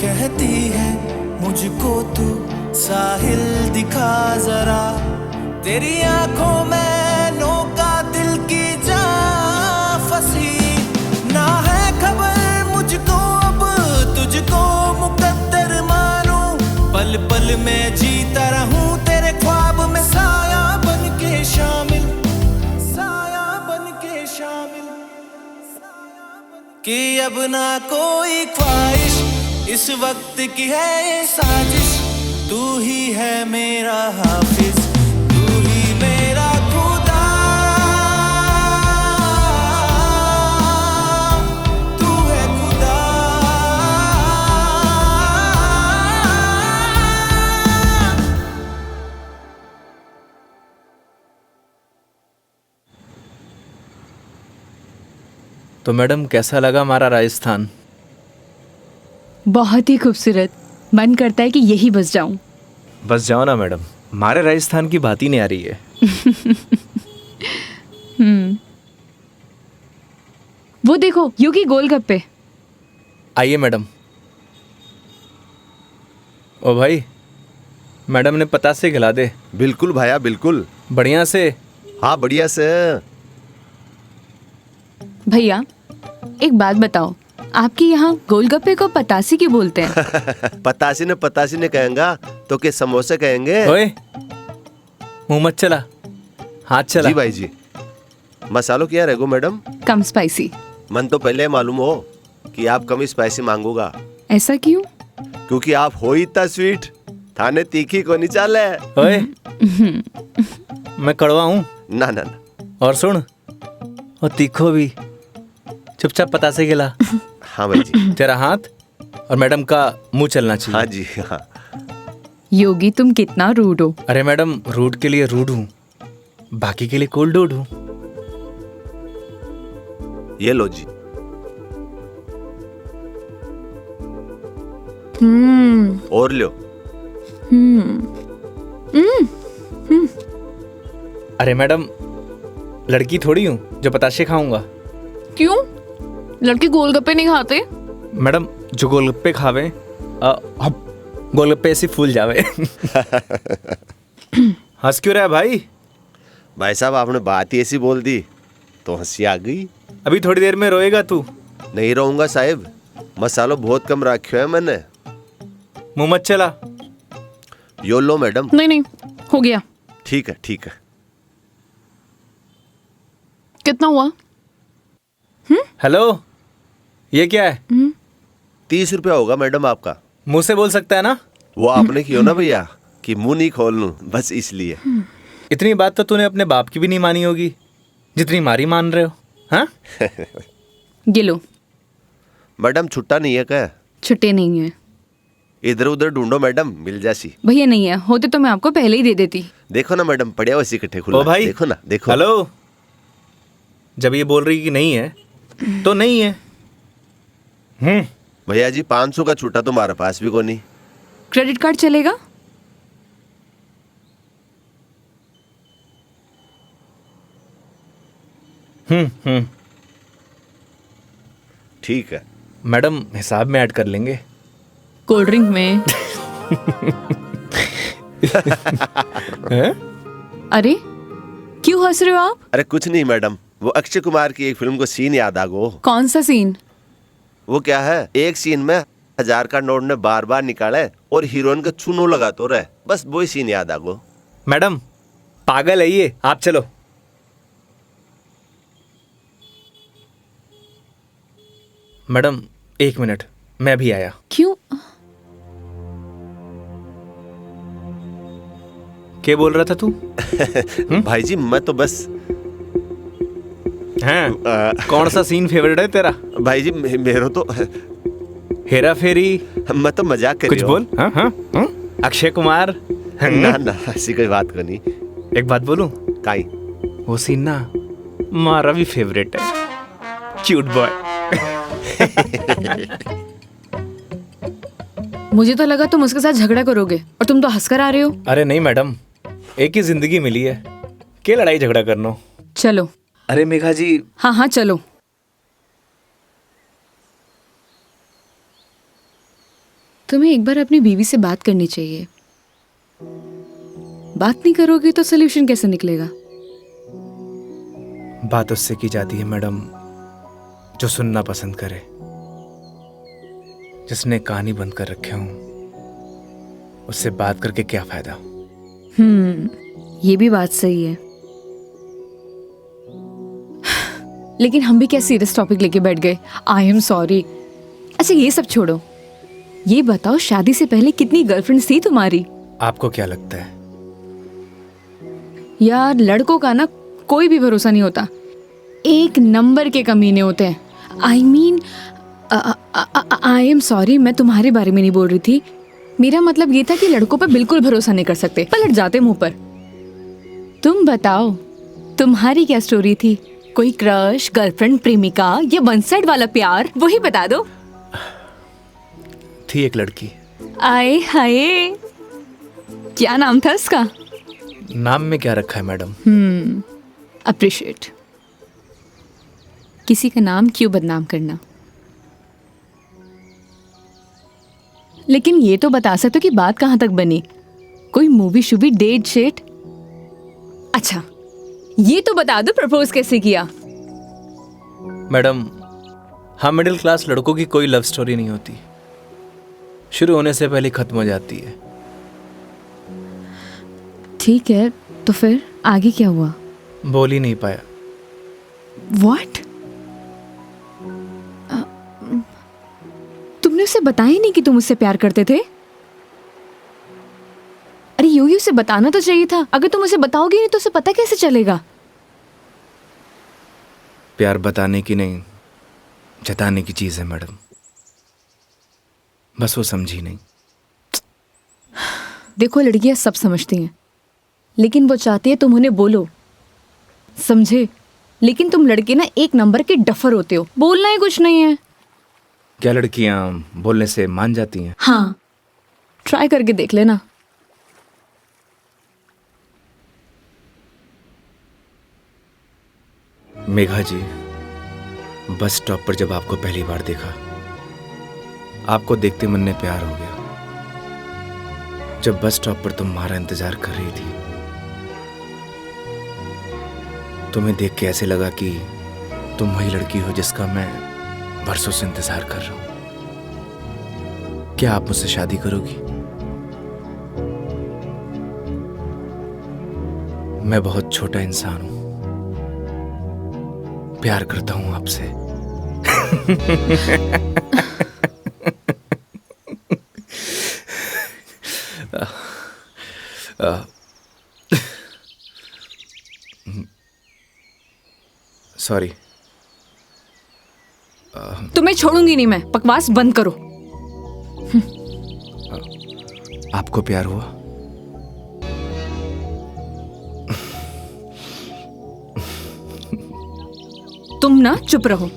कहती है मुझको तू साहिल दिखा जरा, तेरी आंखों में नौका दिल की जा फंसी। ना है खबर मुझको अब तुझको मुकद्दर मानूं, पल पल में जीता रहूं तेरे ख्वाब में, साया बन के शामिल, कि अब ना कोई ख्वाहिश, इस वक्त की है ये साजिश। तू ही है मेरा हाफिज, तू ही मेरा खुदा। तू है खुदा। तो मैडम कैसा लगा हमारा राजस्थान? बहुत ही खूबसूरत। मन करता है कि यही बस जाऊं। बस जाओ ना मैडम, हमारे राजस्थान की बात ही नहीं आ रही है। वो देखो योगी गोलगप्पे। आइए मैडम। ओ भाई, मैडम ने पतासे खिला दे। बिल्कुल भाया बिल्कुल। बढ़िया से। हाँ बढ़िया से। भैया एक बात बताओ, आपके यहाँ गोलगप्पे को पतासी क्यों बोलते हैं? पतासी ने कहेंगा तो के समोसे कहेंगे। ओए मुंह मत चला, हाथ चला। जी भाई जी। मसालों क्या रहेगो मैडम? कम स्पाइसी। मन तो पहले मालूम हो कि आप कम स्पाइसी मांगोगा। ऐसा क्यों? क्योंकि आप हो ही इतना स्वीट, थाने तीखी को नहीं चाले। ओए मैं कड़वा हूँ ना ना ना। और सुन, और तीखो भी। चुपचाप पतासे खिला। हाँ भाई जी। तेरा हाथ और मैडम का मुंह चलना चाहिए। हाँ जी हाँ। योगी तुम कितना रूड हो। अरे मैडम, रूड के लिए रूड हूँ, बाकी के लिए कोल्ड डूड हूँ। ये लो जी। और लो। अरे मैडम, लड़की थोड़ी हूँ जो पताशे खाऊंगा। क्यों? लड़के गोलगप्पे नहीं खाते? मैडम जो गोलगप्पे खावे गोलगप्पे ऐसे फूल जावे। हंस क्यों रहा है भाई? भाई साहब आपने बात ही ऐसी बोल दी तो हंसी आ गई। अभी थोड़ी देर में रोएगा तू। नहीं रहूंगा साहब, मसालो बहुत कम रखो है मैंने। मुंह मत चला। यो लो मैडम। नहीं नहीं, हो गया। ठीक है ठीक है। कितना हुआ? हेलो, ये क्या है? 30 रुपया होगा मैडम आपका। मुंह से बोल सकता है ना? वो आपने क्यों ना भैया कि मुंह नहीं खोल लूं, बस इसलिए। इतनी बात तो तूने अपने बाप की भी नहीं मानी होगी जितनी मारी मान रहे हो। हाँ? ये लो। मैडम छुट्टा नहीं है क्या? छुट्टे नहीं है इधर उधर ढूंढो मैडम, मिल जासी। भैया, नहीं है। होते तो मैं आपको पहले ही दे देती। देखो ना मैडम, पड़िया वैसे इकट्ठे खुला। ओ भाई, देखो ना, देखो। हेलो, जब ये बोल रही कि नहीं है तो नहीं है। भैया जी 500 का छुट्टा तुम्हारे पास भी को नहीं। क्रेडिट कार्ड चलेगा? ठीक है मैडम, हिसाब में ऐड कर लेंगे। कोल्ड ड्रिंक में। हैं? अरे क्यों हंस रहे हो आप? अरे कुछ नहीं मैडम, वो अक्षय कुमार की एक फिल्म को सीन याद आ गो। कौन सा सीन? वो क्या है, एक सीन में 1000 का नोट ने बार बार निकाले और हीरोइन का चूनो लगा तो रहे, बस वही सीन याद आ गो। मैडम पागल है ये, आप चलो। मैडम 1 मिनट, मैं भी आया। क्यों? क्या बोल रहा था तू? भाई जी मैं तो बस हैं? कौन सा सीन फेवरेट है तेरा? भाई जी मेरे तो हेरा फेरी? मैं तो मजाक कर कुछ बोल। हाँ हाँ हाँ? अक्षय कुमार? ना ना ऐसी कोई बात को नहीं। एक बात बोलूं? काई वो सीन ना मारा भी फेवरेट है। Cute boy. मुझे तो लगा तुम उसके साथ झगड़ा करोगे और तुम तो हंसकर आ रहे हो। अरे नहीं मैडम, एक ही जिंदगी मिली है, क्या लड़ाई झगड़ा करना। चलो। अरे मेघा जी। हाँ हाँ चलो। तुम्हें एक बार अपनी बीवी से बात करनी चाहिए। बात नहीं करोगे तो सोल्यूशन कैसे निकलेगा? बात उससे की जाती है मैडम जो सुनना पसंद करे, जिसने कहानी बंद कर रखे हूं। उससे बात करके क्या फायदा? ये भी बात सही है। लेकिन हम भी क्या सीरियस टॉपिक लेके बैठ गए। आई एम सॉरी। अच्छा ये सब छोड़ो, ये बताओ शादी से पहले कितनी गर्लफ्रेंड्स थी तुम्हारी? आपको क्या लगता है? यार लड़कों का ना कोई भी भरोसा नहीं होता, एक नंबर के कमीने होते हैं। I mean I am sorry, मैं तुम्हारे बारे में नहीं बोल रही थी। मेरा मतलब ये था कि लड़कों पर बिल्कुल भरोसा नहीं कर सकते, पलट जाते मुंह पर। तुम बताओ तुम्हारी क्या स्टोरी थी? कोई क्रश, गर्लफ्रेंड, प्रेमिका या वन साइड वाला प्यार, वही बता दो। थी एक लड़की। आए हाय, क्या नाम था उसका? नाम में क्या रखा है मैडम? अप्रिशिएट। किसी का नाम क्यों बदनाम करना। लेकिन ये तो बता सकते हो कि बात कहाँ तक बनी? कोई मूवी शूवी, डेट शेट? अच्छा ये तो बता दो प्रपोज कैसे किया? मैडम हम मिडिल क्लास लड़कों की कोई लव स्टोरी नहीं होती, शुरू होने से पहले खत्म हो जाती है। ठीक है, तो फिर आगे क्या हुआ? बोल ही नहीं पाया। What? तुमने उसे बताया ही नहीं कि तुम उससे प्यार करते थे? अरे यूं ही उसे बताना तो चाहिए था। अगर तुम उसे बताओगे नहीं तो उसे पता कैसे चलेगा? प्यार बताने की नहीं, जताने की चीज है मैडम, बस वो समझी नहीं। देखो लड़कियां सब समझती हैं, लेकिन वो चाहती है तुम उन्हें बोलो, समझे? लेकिन तुम लड़के ना एक नंबर के डफर होते हो, बोलना ही कुछ नहीं है। क्या लड़कियां बोलने से मान जाती हैं? हाँ, ट्राई करके देख लेना। मेघा जी, बस स्टॉप पर जब आपको पहली बार देखा, आपको देखते मन में प्यार हो गया। जब बस स्टॉप पर तुम हमारा इंतजार कर रही थी, तुम्हें देख के ऐसे लगा कि तुम वही लड़की हो जिसका मैं बरसों से इंतजार कर रहा हूं। क्या आप मुझसे शादी करोगी? मैं बहुत छोटा इंसान हूं, प्यार करता हूं आपसे। सॉरी। तुम्हें छोड़ूंगी नहीं मैं, बकवास बंद करो। आपको प्यार हुआ? तुम ना चुप रहो।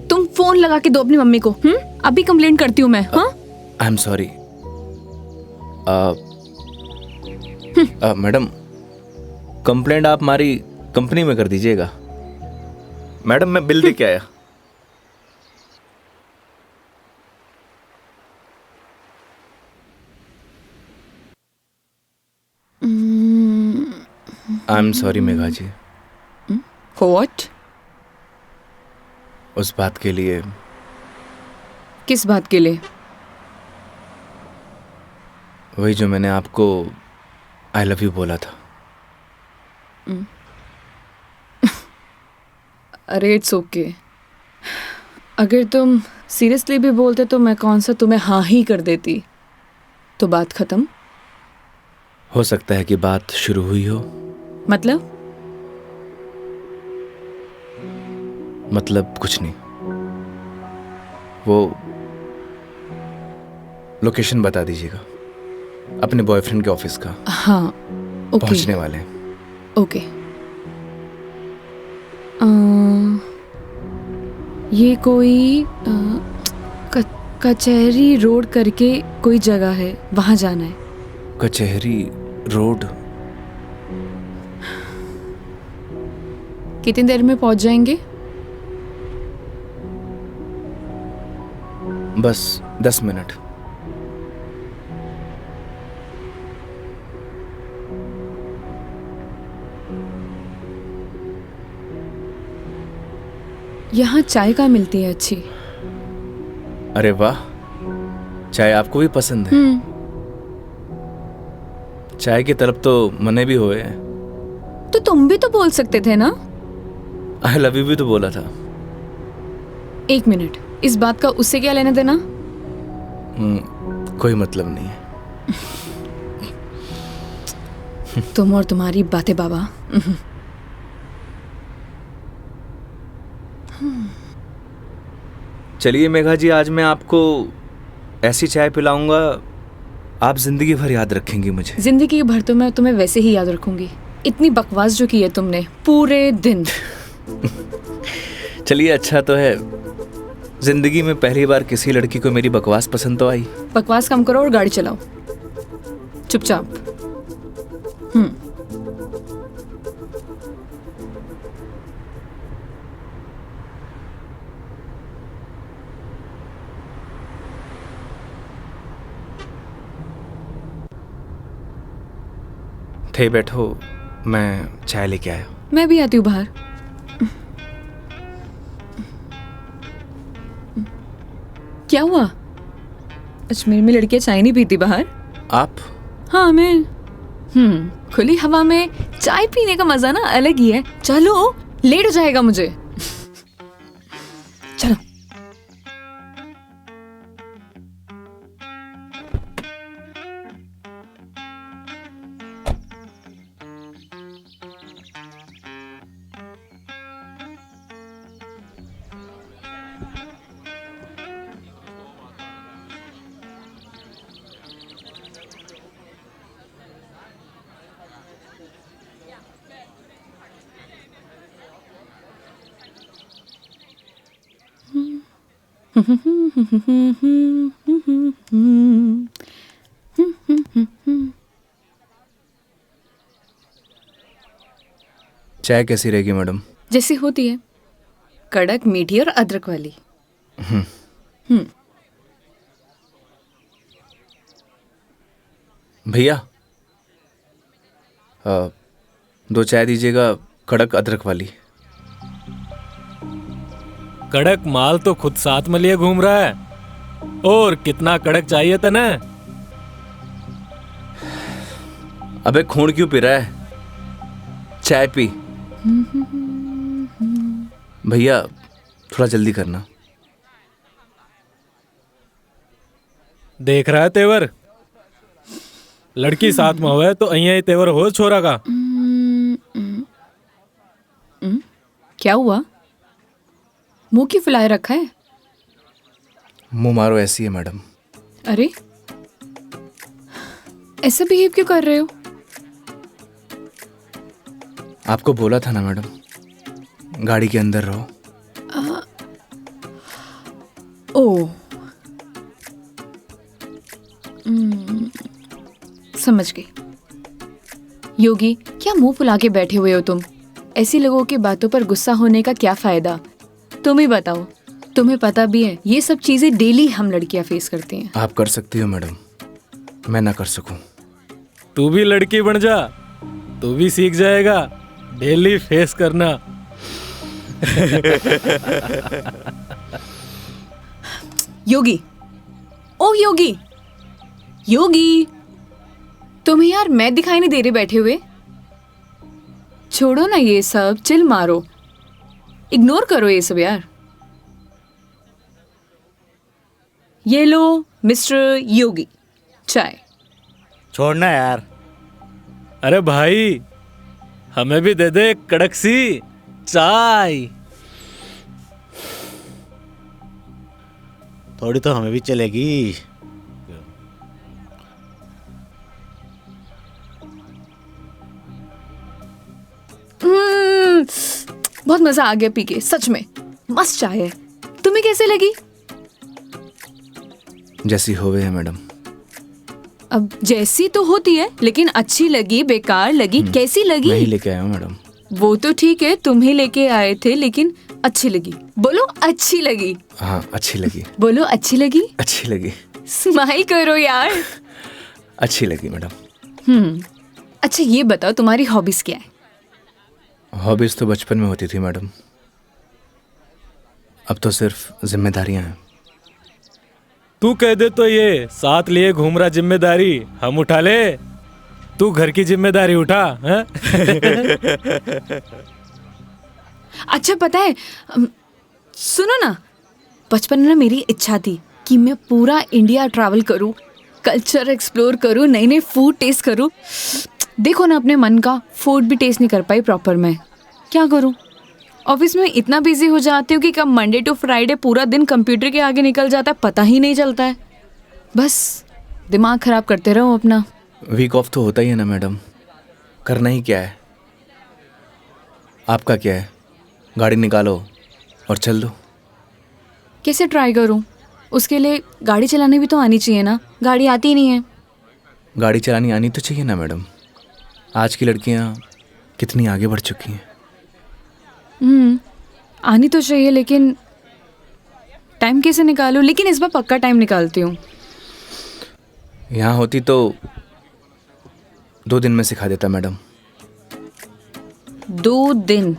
तुम फोन लगा के दो अपनी मम्मी को। अभी कंप्लेंट करती हूँ मैं। हाँ, आई एम सॉरी। मैडम, कंप्लेंट आप हमारी कंपनी में कर दीजिएगा। मैडम, मैं बिल दे के आया। I am sorry Megha ji, what? उस बात के लिए। किस बात के लिए? वही जो मैंने आपको आई लव यू बोला था। अरे इट्स ओके। अगर तुम सीरियसली भी बोलते तो मैं कौन सा तुम्हें हाँ ही कर देती, तो बात खत्म। हो सकता है कि बात शुरू हुई हो। मतलब कुछ नहीं। वो लोकेशन बता दीजिएगा अपने बॉयफ्रेंड के ऑफिस का। हाँ ओके। पहुंचने वाले हैं। ओके। ये कोई कचहरी रोड करके कोई जगह है, वहां जाना है। कचहरी रोड? कितनी देर में पहुंच जाएंगे? बस 10 मिनट। यहाँ चाय का मिलती है अच्छी। अरे वाह, चाय आपको भी पसंद है? चाय की तरफ तो मने भी हुए हैं। तो तुम भी तो बोल सकते थे ना। आई लव यू भी तो बोला था। एक मिनट, इस बात का उससे क्या लेना देना? कोई मतलब नहीं है। तुम और तुम्हारी बातें बाबा। चलिए मेघा जी, आज मैं आपको ऐसी चाय पिलाऊंगा, आप जिंदगी भर याद रखेंगी मुझे। जिंदगी भर तो मैं तुम्हें वैसे ही याद रखूंगी। इतनी बकवास जो की है तुमने पूरे दिन। चलिए, अच्छा तो है, जिंदगी में पहली बार किसी लड़की को मेरी बकवास पसंद तो आई। बकवास कम करो और गाड़ी चलाओ चुपचाप। थे बैठो, मैं चाय लेके आया। मैं भी आती हूँ बाहर। क्या हुआ? अजमेर में लड़कियां चाय नहीं पीती बाहर? आप? हाँ मैं। खुली हवा में चाय पीने का मजा ना अलग ही है। चलो, लेट हो जाएगा मुझे। चलो। चाय कैसी रहेगी मैडम? जैसी होती है, कड़क, मीठी और अदरक वाली। भैया 2 चाय दीजिएगा, कड़क अदरक वाली। कड़क माल तो खुद साथ में लिए घूम रहा है, और कितना कड़क चाहिए था ना? अबे खून क्यों पी रहा है, चाय पी। भैया थोड़ा जल्दी करना। देख रहा है तेवर, लड़की साथ में हुआ है तो अहिया ही तेवर हो छोरा का। क्या हुआ? मुंह क्यों फुलाए रखा है? मुंह मारो ऐसी है मैडम। अरे ऐसा बिहेव क्यों कर रहे हो? आपको बोला था ना मैडम, गाड़ी के अंदर रहो। ओ समझ गई। योगी, क्या मुंह फुला के बैठे हुए हो तुम? ऐसी लोगों की बातों पर गुस्सा होने का क्या फायदा? तुम ही बताओ, तुम्हें पता भी है ये सब चीजें डेली हम लड़कियां फेस करती हैं। आप कर सकती हो मैडम, मैं ना कर सकूं। तू भी लड़की बन जा, तू भी सीख जाएगा डेली फेस करना। योगी, ओ योगी, योगी, तुम्हें यार मैं दिखाई नहीं दे रही बैठे हुए? छोड़ो ना ये सब, चिल मारो, इग्नोर करो ये सब यार। ये लो मिस्टर योगी, चाय। छोड़ना यार। अरे भाई, हमें भी दे दे कड़क सी चाय। थोड़ी तो हमें भी चलेगी। बहुत मजा आ गया पी के, सच में मस्त चाय है। तुम्हें कैसे लगी? जैसी होवे है मैडम। अब जैसी तो होती है, लेकिन अच्छी लगी, बेकार लगी, कैसी लगी? मैं ही लेके आया हूँ मैडम। वो तो ठीक है, तुम ही लेके आए थे, लेकिन अच्छी लगी। बोलो अच्छी लगी। हाँ अच्छी लगी। बोलो अच्छी लगी। अच्छी लगी। स्माइल करो यार। अच्छी लगी मैडम। अच्छा ये बताओ, तुम्हारी हॉबीज क्या है? हॉबीज तो बचपन में होती थी मैडम, अब तो सिर्फ जिम्मेदारियां हैं। तू कह दे तो ये साथ लिए घूम रहा जिम्मेदारी हम उठा ले, तू घर की जिम्मेदारी उठा है? अच्छा पता है, सुनो ना, बचपन में ना मेरी इच्छा थी कि मैं पूरा इंडिया ट्रैवल करूं, कल्चर एक्सप्लोर करूं, नए नए फूड टेस्ट करूं। देखो ना, अपने मन का फूड भी टेस्ट नहीं कर पाई प्रॉपर। मैं क्या करूं? ऑफिस में इतना बिजी हो जाती हूँ कि कब मंडे टू फ्राइडे पूरा दिन कंप्यूटर के आगे निकल जाता है, पता ही नहीं चलता है। बस दिमाग खराब करते रहो अपना। वीक ऑफ तो होता ही है ना मैडम, करना ही क्या है। आपका क्या है, गाड़ी निकालो और चल दो। कैसे ट्राई करूं? उसके लिए गाड़ी चलानी भी तो आनी चाहिए ना, गाड़ी आती ही नहीं है। गाड़ी चलानी आनी तो चाहिए ना मैडम, आज की लड़कियां कितनी आगे बढ़ चुकी हैं। आनी तो चाहिए, लेकिन टाइम कैसे निकालूं? लेकिन इस बार पक्का टाइम निकालती हूँ। यहाँ होती तो 2 दिन में सिखा देता मैडम। 2 दिन?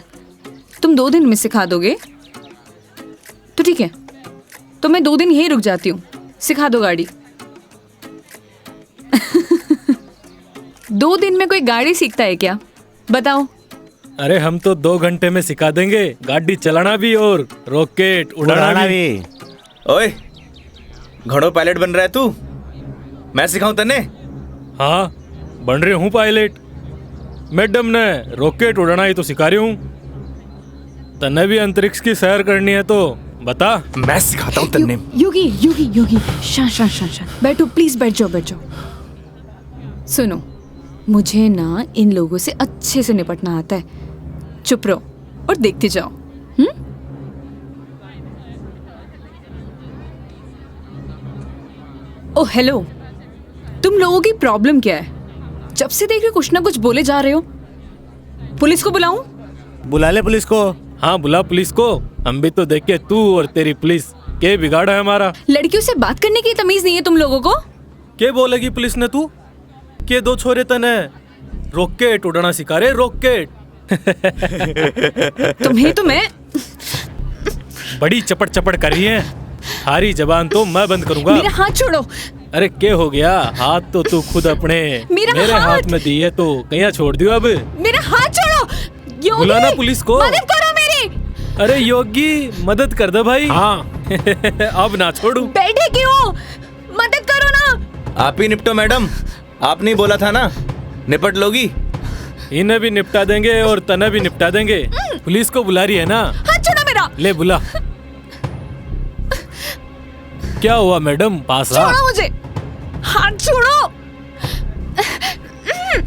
तुम 2 दिन में सिखा दोगे? तो ठीक है, तो मैं 2 दिन यहीं रुक जाती हूँ, सिखा दो गाड़ी। 2 दिन में कोई गाड़ी सीखता है क्या? बताओ। अरे हम तो 2 घंटे में सिखा देंगे, गाड़ी चलाना भी और रॉकेट उड़ाना भी। ओए, घोड़ों पायलट बन रहा है तू? मैं सिखाऊं तने? हाँ बन रही हूँ पायलट। मैडम ने रॉकेट उड़ाना ही तो सिखा रही हूँ, तने भी अंतरिक्ष की सैर करनी है तो बता। मैं सिखाता हूँ तन्ने। योगी योगी योगी, शांत शांत शांत शांत बैठो प्लीज, बैठ जाओ बैठ जाओ। सुनो, मुझे ना इन लोगों से अच्छे से निपटना आता है। चुप रहो और देखते जाओ। ओह हेलो, तुम लोगों की प्रॉब्लम क्या है? जब से देख रहे कुछ ना कुछ बोले जा रहे हो। पुलिस को बुलाऊं? बुला ले पुलिस को। हाँ बुला पुलिस को, हम भी तो देखे तू और तेरी पुलिस के बिगाड़ा है हमारा। लड़कियों से बात करने की तमीज नहीं है तुम लोगों को? के बोलेगी पुलिस ने तू के दो छोरे तने रॉकेट उड़ाना सिखा रहे, रॉकेट। तुम्हें तो मैं बड़ी चपड़ चपड़ कर रही है, हारी जबान तो मैं बंद करूंगा। मेरा हाथ छोड़ो। अरे क्या हो गया, हाथ तो तू खुद अपने मेरे हाथ में दी है तो कहीं छोड़ दियो अब। मेरा हाथ छोड़ो योगी। बुलाना पुलिस को। मदद करो मेरी। अरे योगी मदद कर दे भाई। हाँ अब ना छोड़ू। बैठे क्यों, मदद करो ना। आप ही निपटो मैडम, आपने बोला था ना निपट लोगी। इन्हें भी निपटा देंगे और तने भी निपटा देंगे। पुलिस को बुला रही है ना। हाथ छोड़ो मेरा। ले बुला। क्या हुआ मैडम, पास आ। छोड़ो मुझे, हाथ छोड़ो।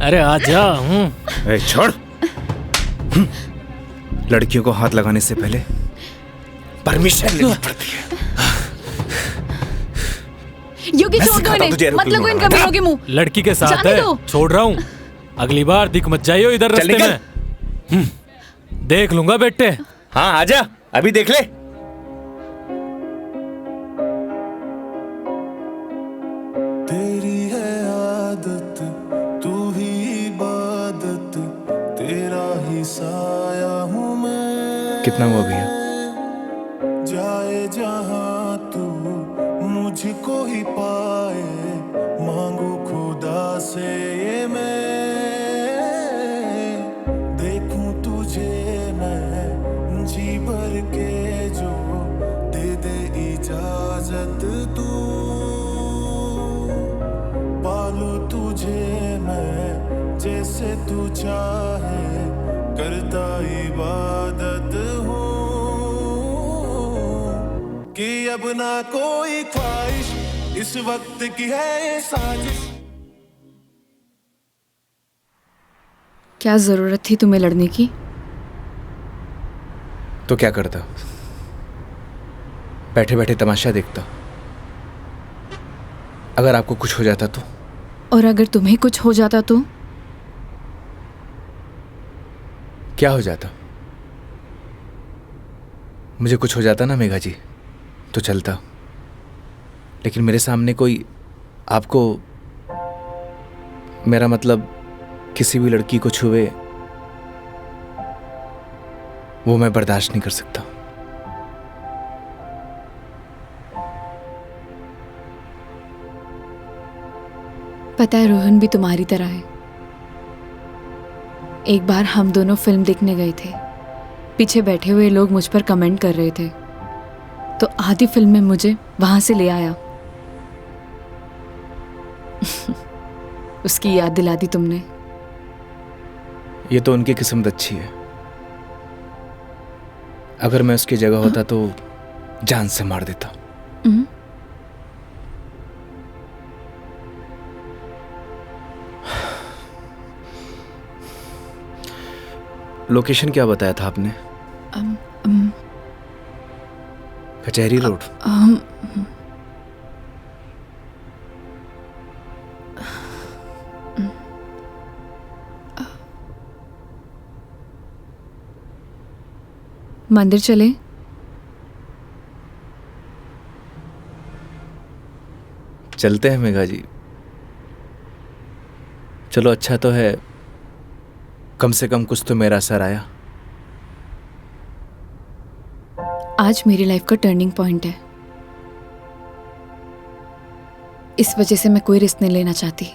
अरे आ जा। ए, छोड़। लड़कियों को हाथ लगाने से पहले परमिशन लेनी पड़ती है। योगी छोड़ दो इन्हें, मत लगो इन कमीनों के मुंह। लड़की के साथ जाने है, दो। छोड़ रहा हूँ। अगली बार दिख मत जाइयो इधर चल रास्ते निकल। में। देख लूंगा बेटे। हाँ आजा, अभी देख ले। तेरी है आदत, तू ही इबादत, तेरा ही साया हूँ मैं। कितना हुआ भैया? जाए जहाँ तू मुझको ही पाए, मांगू खुदा से ये मैं, देखूं तुझे मैं जी भर के जो दे दे इजाजत तू, पालू तुझे मैं जैसे तू चाहे, करता इबादत हूँ कि अब ना कोई ख्वाहिश, इस वक्त की है ये साजिश। क्या जरूरत थी तुम्हें लड़ने की? तो क्या करता, बैठे बैठे तमाशा देखता। अगर आपको कुछ हो जाता तो? और अगर तुम्हें कुछ हो जाता तो? क्या हो जाता? मुझे कुछ हो जाता ना मेघा जी तो चलता, लेकिन मेरे सामने कोई आपको, मेरा मतलब किसी भी लड़की को छुए, वो मैं बर्दाश्त नहीं कर सकता। पता है रोहन भी तुम्हारी तरह है। एक बार हम दोनों फिल्म देखने गए थे, पीछे बैठे हुए लोग मुझ पर कमेंट कर रहे थे, तो आधी फिल्म में मुझे वहां से ले आया। उसकी याद दिला दी तुमने। ये तो उनकी किस्मत अच्छी है। अगर मैं उसकी जगह होता तो जान से मार देता। लोकेशन क्या बताया था आपने? कचहरी रोड। मंदिर चले? चलते हैं मेघा जी। चलो अच्छा तो है, कम से कम कुछ तो मेरा असर आया। आज मेरी लाइफ का टर्निंग पॉइंट है। इस वजह से मैं कोई रिस्क नहीं लेना चाहती।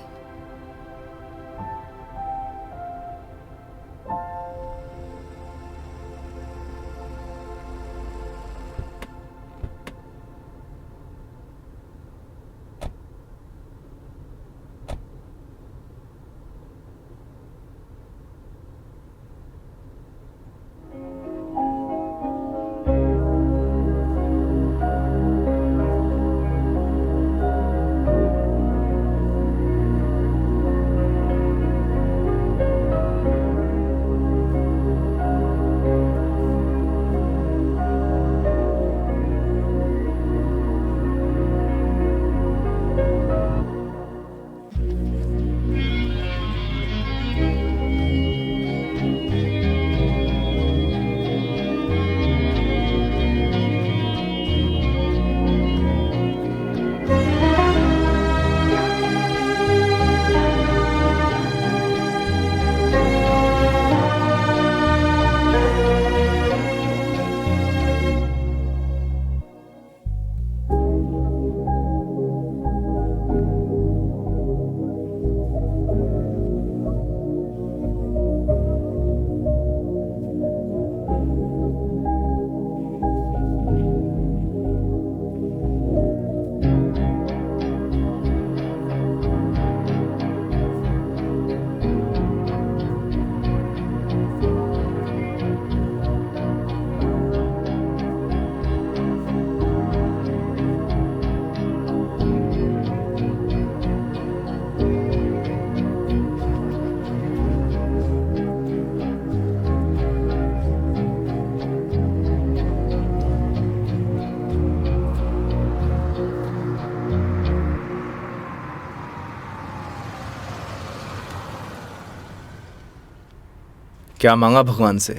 क्या मांगा भगवान से?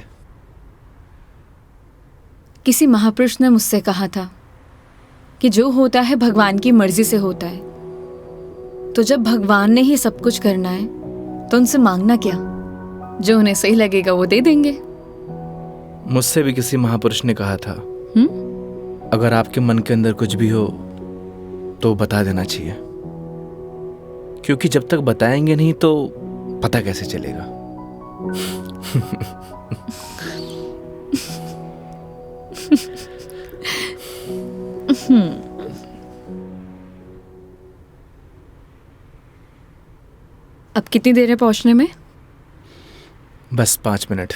किसी महापुरुष ने मुझसे कहा था कि जो होता है भगवान की मर्जी से होता है, तो जब भगवान ने ही सब कुछ करना है तो उनसे मांगना क्या, जो उन्हें सही लगेगा वो दे देंगे। मुझसे भी किसी महापुरुष ने कहा था, अगर आपके मन के अंदर कुछ भी हो तो बता देना चाहिए, क्योंकि जब तक बताएंगे नहीं तो पता कैसे चलेगा। अब कितनी देर है पहुंचने में? बस 5 मिनट।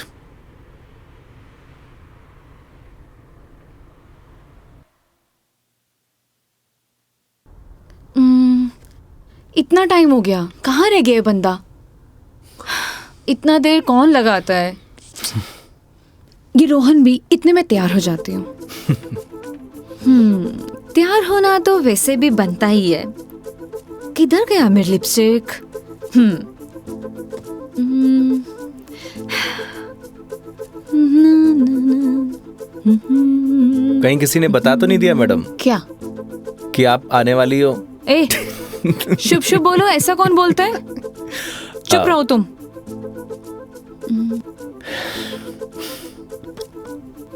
इतना टाइम हो गया, कहाँ रह गया ये बंदा? इतना देर कौन लगाता है? ये रोहन भी, इतने में तैयार हो जाती हूँ। तैयार होना तो वैसे भी बनता ही है। किधर गया मेरी लिपस्टिक? कहीं किसी ने बता तो नहीं दिया मैडम क्या? कि आप आने वाली हो? ए, शुभ शुभ बोलो, ऐसा कौन बोलता है? चुप रहो तुम।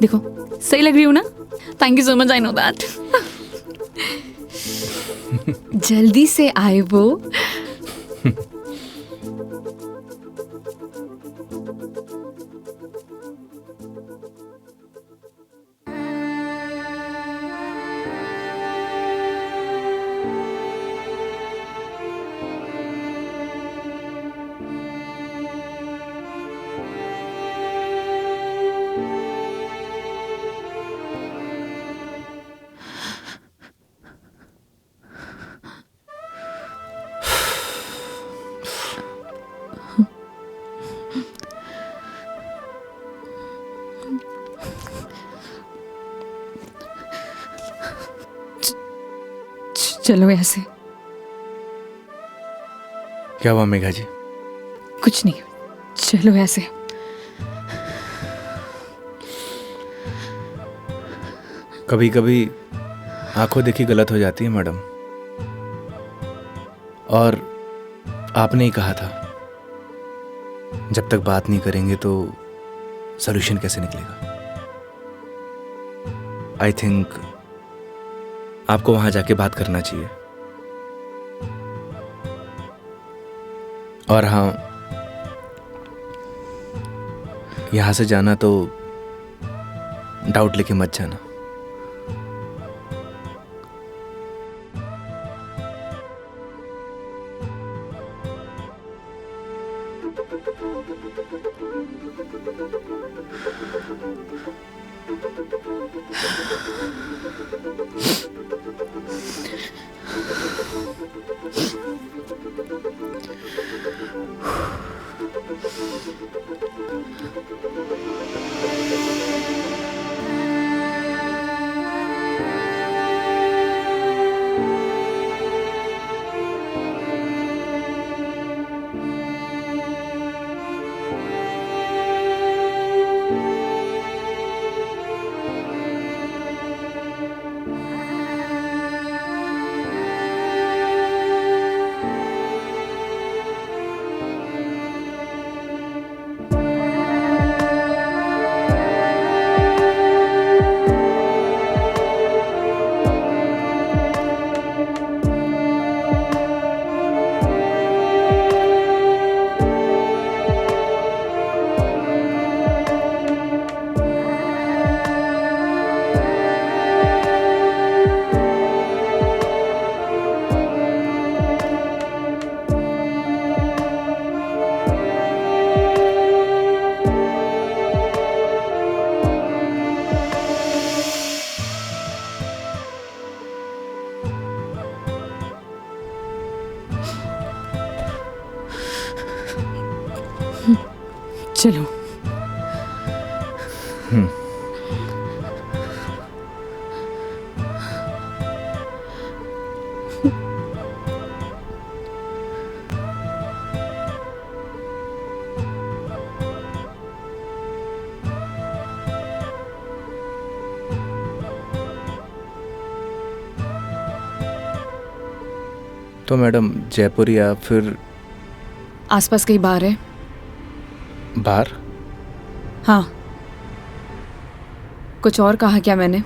देखो सही लग रही हूँ ना? Thank you so much, I know that. जल्दी से आए वो। चलो ऐसे। क्या हुआ मेघा जी? कुछ नहीं, चलो ऐसे। कभी कभी आंखों देखी गलत हो जाती है मैडम, और आपने ही कहा था जब तक बात नहीं करेंगे तो सॉल्यूशन कैसे निकलेगा। आई थिंक आपको वहां जाके बात करना चाहिए। और हाँ, यहां से जाना तो डाउट लेके मत जाना। चलो। तो मैडम जयपुर या फिर आसपास कहीं बार है? बाहर? हाँ। कुछ और कहा क्या मैंने?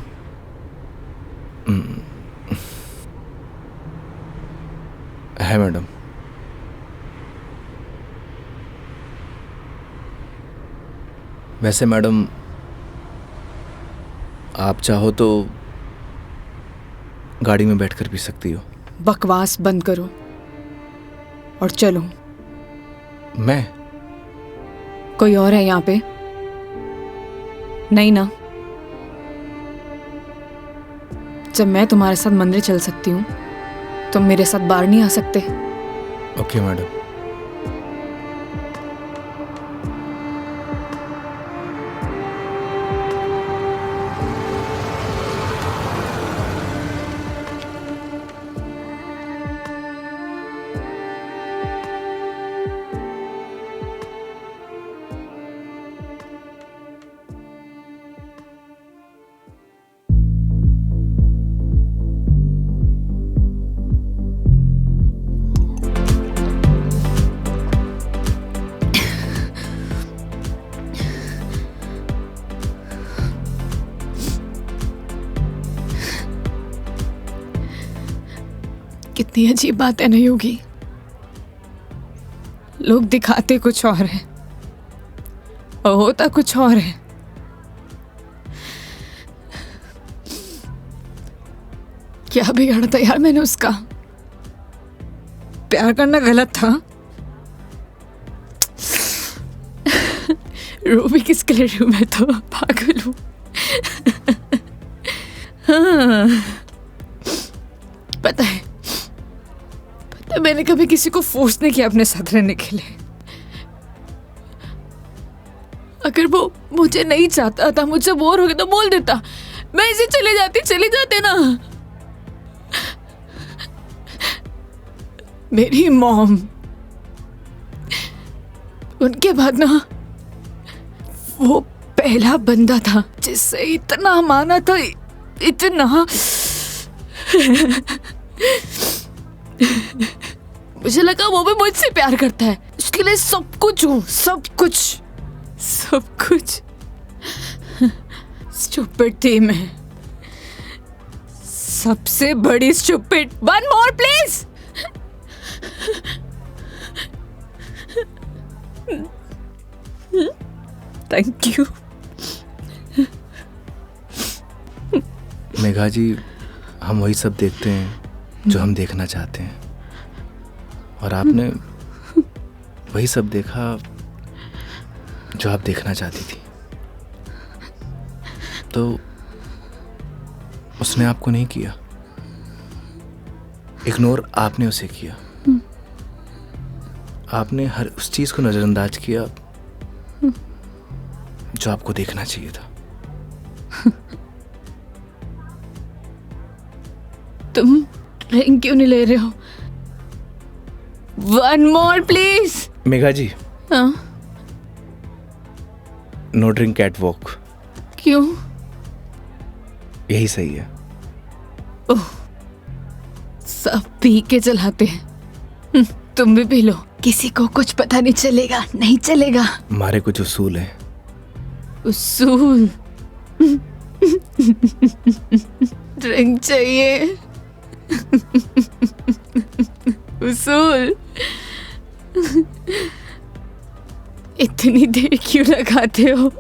है मैडम। वैसे मैडम आप चाहो तो गाड़ी में बैठकर पी सकती हो। बकवास बंद करो और चलो। मैं? कोई और है यहाँ पे? नहीं ना? जब मैं तुम्हारे साथ मंदिर चल सकती हूँ, तुम मेरे साथ बाहर नहीं आ सकते? Okay madam. कितनी अजीब बात है ना योगी। लोग दिखाते कुछ और है और होता कुछ और है। क्या बिगाड़ा था यार मैंने उसका? प्यार करना गलत था? रो भी किसके लिए रू? मैं तो पागल हूं। हाँ। पता है मैंने कभी किसी को फोर्स नहीं किया अपने साथ रहने के लिए। अगर वो मुझे नहीं चाहता था, मुझे बोर हो गया तो बोल देता, मैं इसे चले जाते ना। मेरी मॉम, उनके बाद ना वो पहला बंदा था जिससे इतना माना था, इतना। मुझे लगा वो भी मुझसे प्यार करता है, उसके लिए सब कुछ हूँ, सब कुछ। स्टूपिड थी मैं, सबसे बड़ी stupid. One more please. Thank you. Megha ji, हम वही सब देखते हैं जो हम देखना चाहते हैं, और आपने वही सब देखा जो आप देखना चाहती थी। तो उसने आपको नहीं किया, इग्नोर आपने उसे किया। आपने हर उस चीज को नजरअंदाज किया जो आपको देखना चाहिए था। तुम ड्रिंक क्यों नहीं ले रहे हो? One more please. Megha ji, हाँ? No drink at walk. क्यों? यही सही है। ओह, सब पी के चलाते हैं। तुम भी पी लो, किसी को कुछ पता नहीं चलेगा। नहीं चलेगा। हमारे कुछ उसूल हैं। उसूल? ड्रिंक चाहिए। उसूल? इतनी देर क्यों लगाते हो?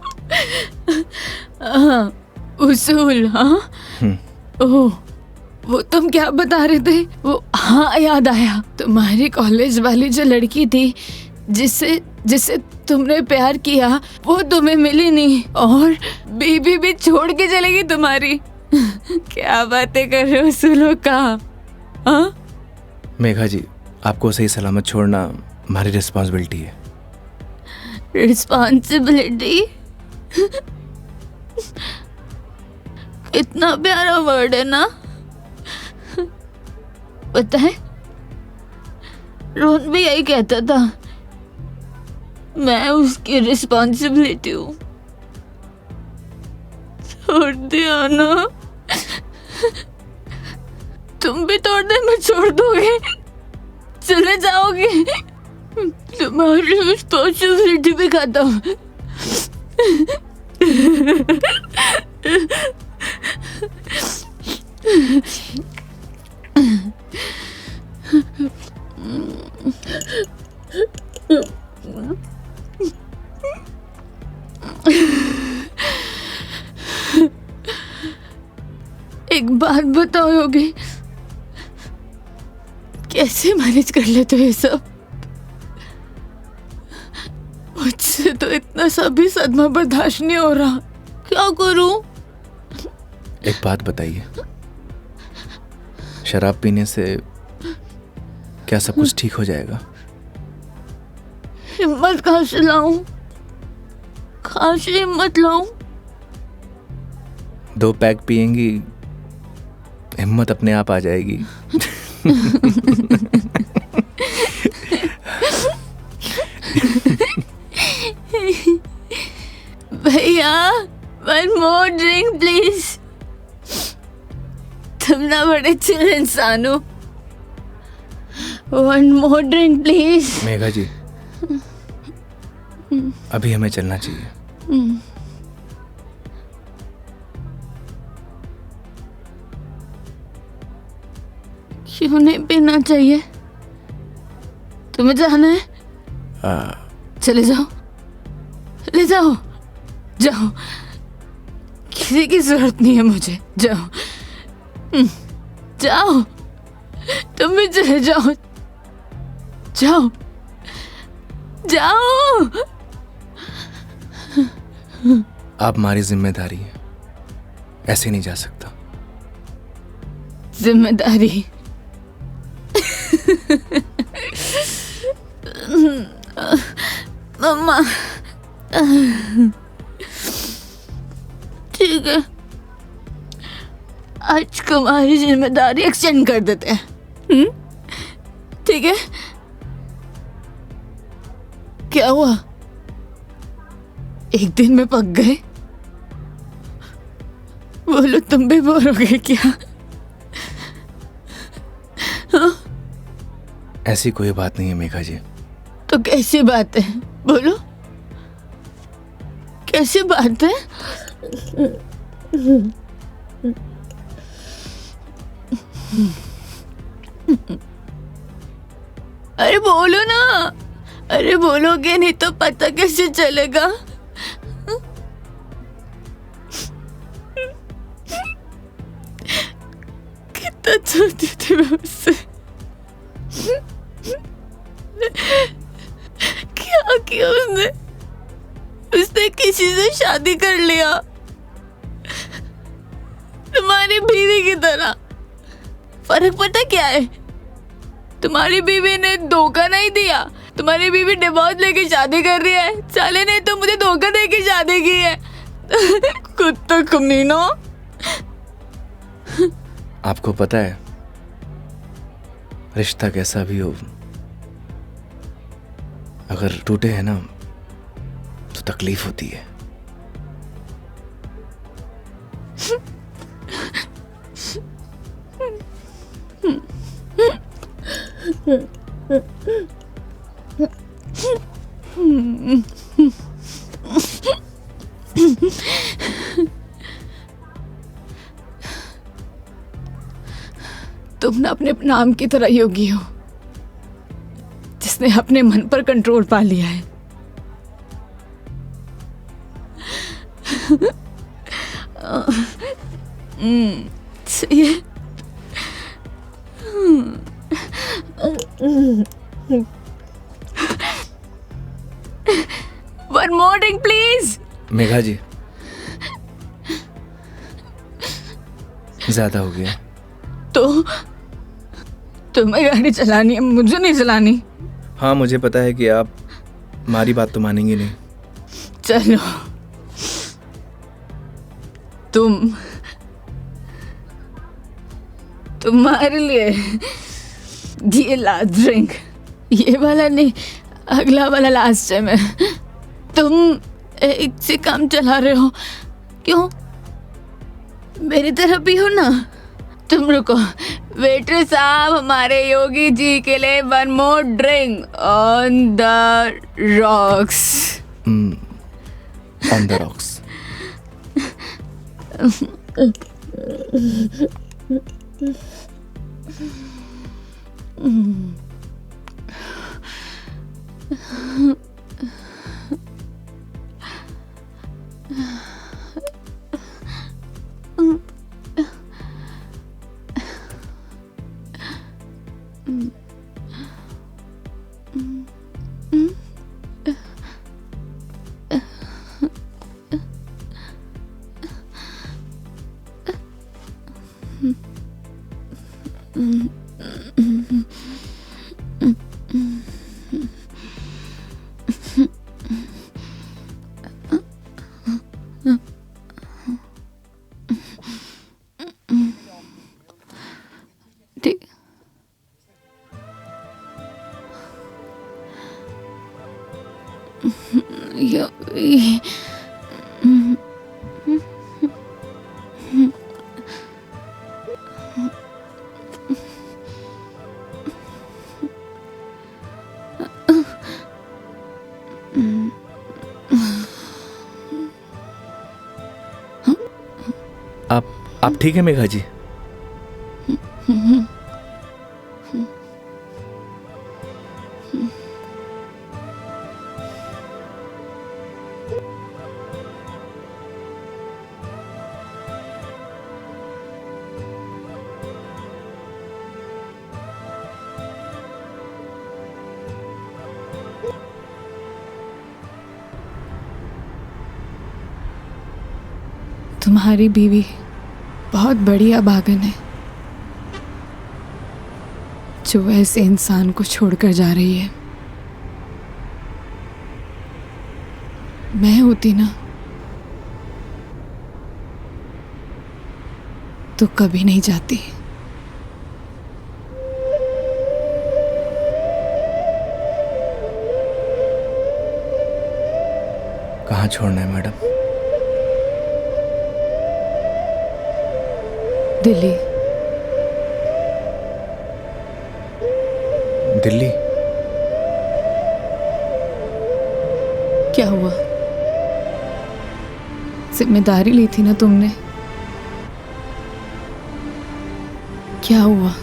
हाँ, उसूल। हाँ। ओह, वो तुम क्या बता रहे थे? वो, हाँ याद आया, तुम्हारी कॉलेज वाली जो लड़की थी जिससे तुमने प्यार किया, वो तुम्हें मिली नहीं और बीबी भी छोड़ के चलेगी तुम्हारी। क्या बातें कर रहे हो उसूलों का? हाँ? मेघा जी, आपको सही सलामत छोड़ना हमारी रिस्पॉन्सिबिलिटी है। रिस्पॉन्सिबिलिटी? इतना प्यारा वर्ड है ना। पता है, रोहन भी यही कहता था, मैं उसकी रिस्पॉन्सिबिलिटी हूँ। छोड़ दिया ना? तुम भी तोड़ दे, मैं छोड़ दोगे? चले जाओगे? तुम्हारी रिस्पॉन्सिबिलिटी भी खत्म। एक बात बताओ योगी, कैसे मैनेज कर लेते हो ये सब? मुझसे तो इतना सा भी सदमा बर्दाश्त नहीं हो रहा, क्या करूं? एक बात बताइए, शराब पीने से क्या सब कुछ ठीक हो जाएगा? हिम्मत कहाँ से लाऊं? कहाँ से हिम्मत लाऊं? 2 पैक पिएंगी, हिम्मत अपने आप आ जाएगी। भैया, one more drink please। तुम ना बड़े चिल इंसान हो। One more drink please। Megha जी, अभी हमें चलना चाहिए। क्यों नहीं पीना चाहिए? तुम्हें जाना है? चले जाओ, ले जाओ, जाओ, किसी की जरूरत नहीं है मुझे, जाओ, जाओ, तुम भी चले जाओ, जाओ, जाओ। आप हमारी जिम्मेदारी है, ऐसे नहीं जा सकता। जिम्मेदारी? मम्मा, ठीक है, आज तुम्हारी जिम्मेदारी एक्सटेंड कर देते हैं। ठीक है? क्या हुआ? एक दिन में पक गए? बोलो, तुम भी बोर हो गए क्या? हाँ? ऐसी कोई बात नहीं है मेघा जी। तो कैसी बात है? बोलो, कैसी बात है? अरे बोलो ना, अरे बोलोगे नहीं तो पता कैसे चलेगा? कितना चाहती थी मैं उससे, क्या किया उसने? उसने किसी से शादी कर लिया, तुम्हारी बीवी की तरह। फर्क पता क्या है? तुम्हारी बीवी ने धोखा नहीं दिया, तुम्हारी बीवी डिवोर्स लेके शादी कर रही है। साले ने तो मुझे धोखा दे के शादी की है। कुत्ता कमीना। आपको पता है, रिश्ता कैसा भी हो, अगर टूटे है ना तो तकलीफ होती है। तुम ना अपने नाम की तरह योगी हो, जिसने अपने मन पर कंट्रोल पा लिया है। सही है। One more drink, please। Megha जी, ज्यादा हो गया। तो तुम्हें गाड़ी चलानी है, मुझे नहीं चलानी। हाँ, मुझे पता है कि आप हमारी बात तो मानेंगी नहीं। चलो, तुम्हारे लिए ये लास्ट ड्रिंक, ये वाला नहीं, अगला वाला लास्ट टाइम है। तुम एक से काम चला रहे हो, क्यों? मेरी तरह भी हो ना। तुम रुको, वेटर साहब, हमारे योगी जी के लिए 1 more drink on the rocks. On the rocks. ठीक। आप ठीक है मेघा जी? तुम्हारी बीवी बहुत बड़ी अभागन है जो ऐसे इंसान को छोड़कर जा रही है। मैं होती ना तो कभी नहीं जाती। कहाँ छोड़ना है मैडम? दिल्ली। दिल्ली? क्या हुआ? जिम्मेदारी ली थी ना तुमने, क्या हुआ?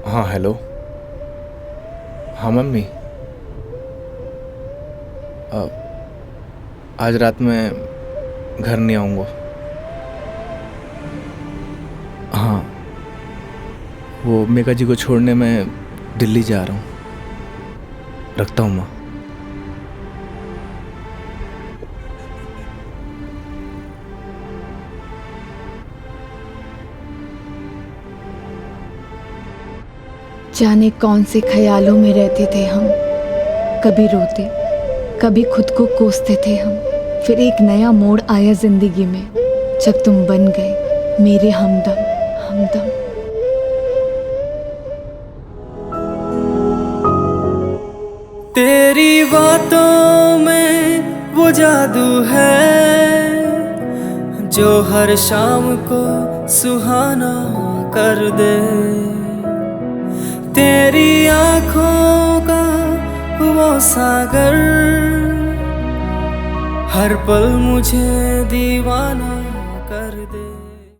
हाँ हेलो। हाँ मम्मी, आज रात में घर नहीं आऊँगा। हाँ, वो मेघा जी को छोड़ने मैं दिल्ली जा रहा हूँ। रखता हूँ माँ। जाने कौन से ख्यालों में रहते थे हम, कभी रोते कभी खुद को कोसते थे हम। फिर एक नया मोड़ आया जिंदगी में जब तुम बन गए मेरे हमदम। हमदम तेरी बातों में वो जादू है जो हर शाम को सुहाना कर दे। तेरी आँखों का वो सागर हर पल मुझे दीवाना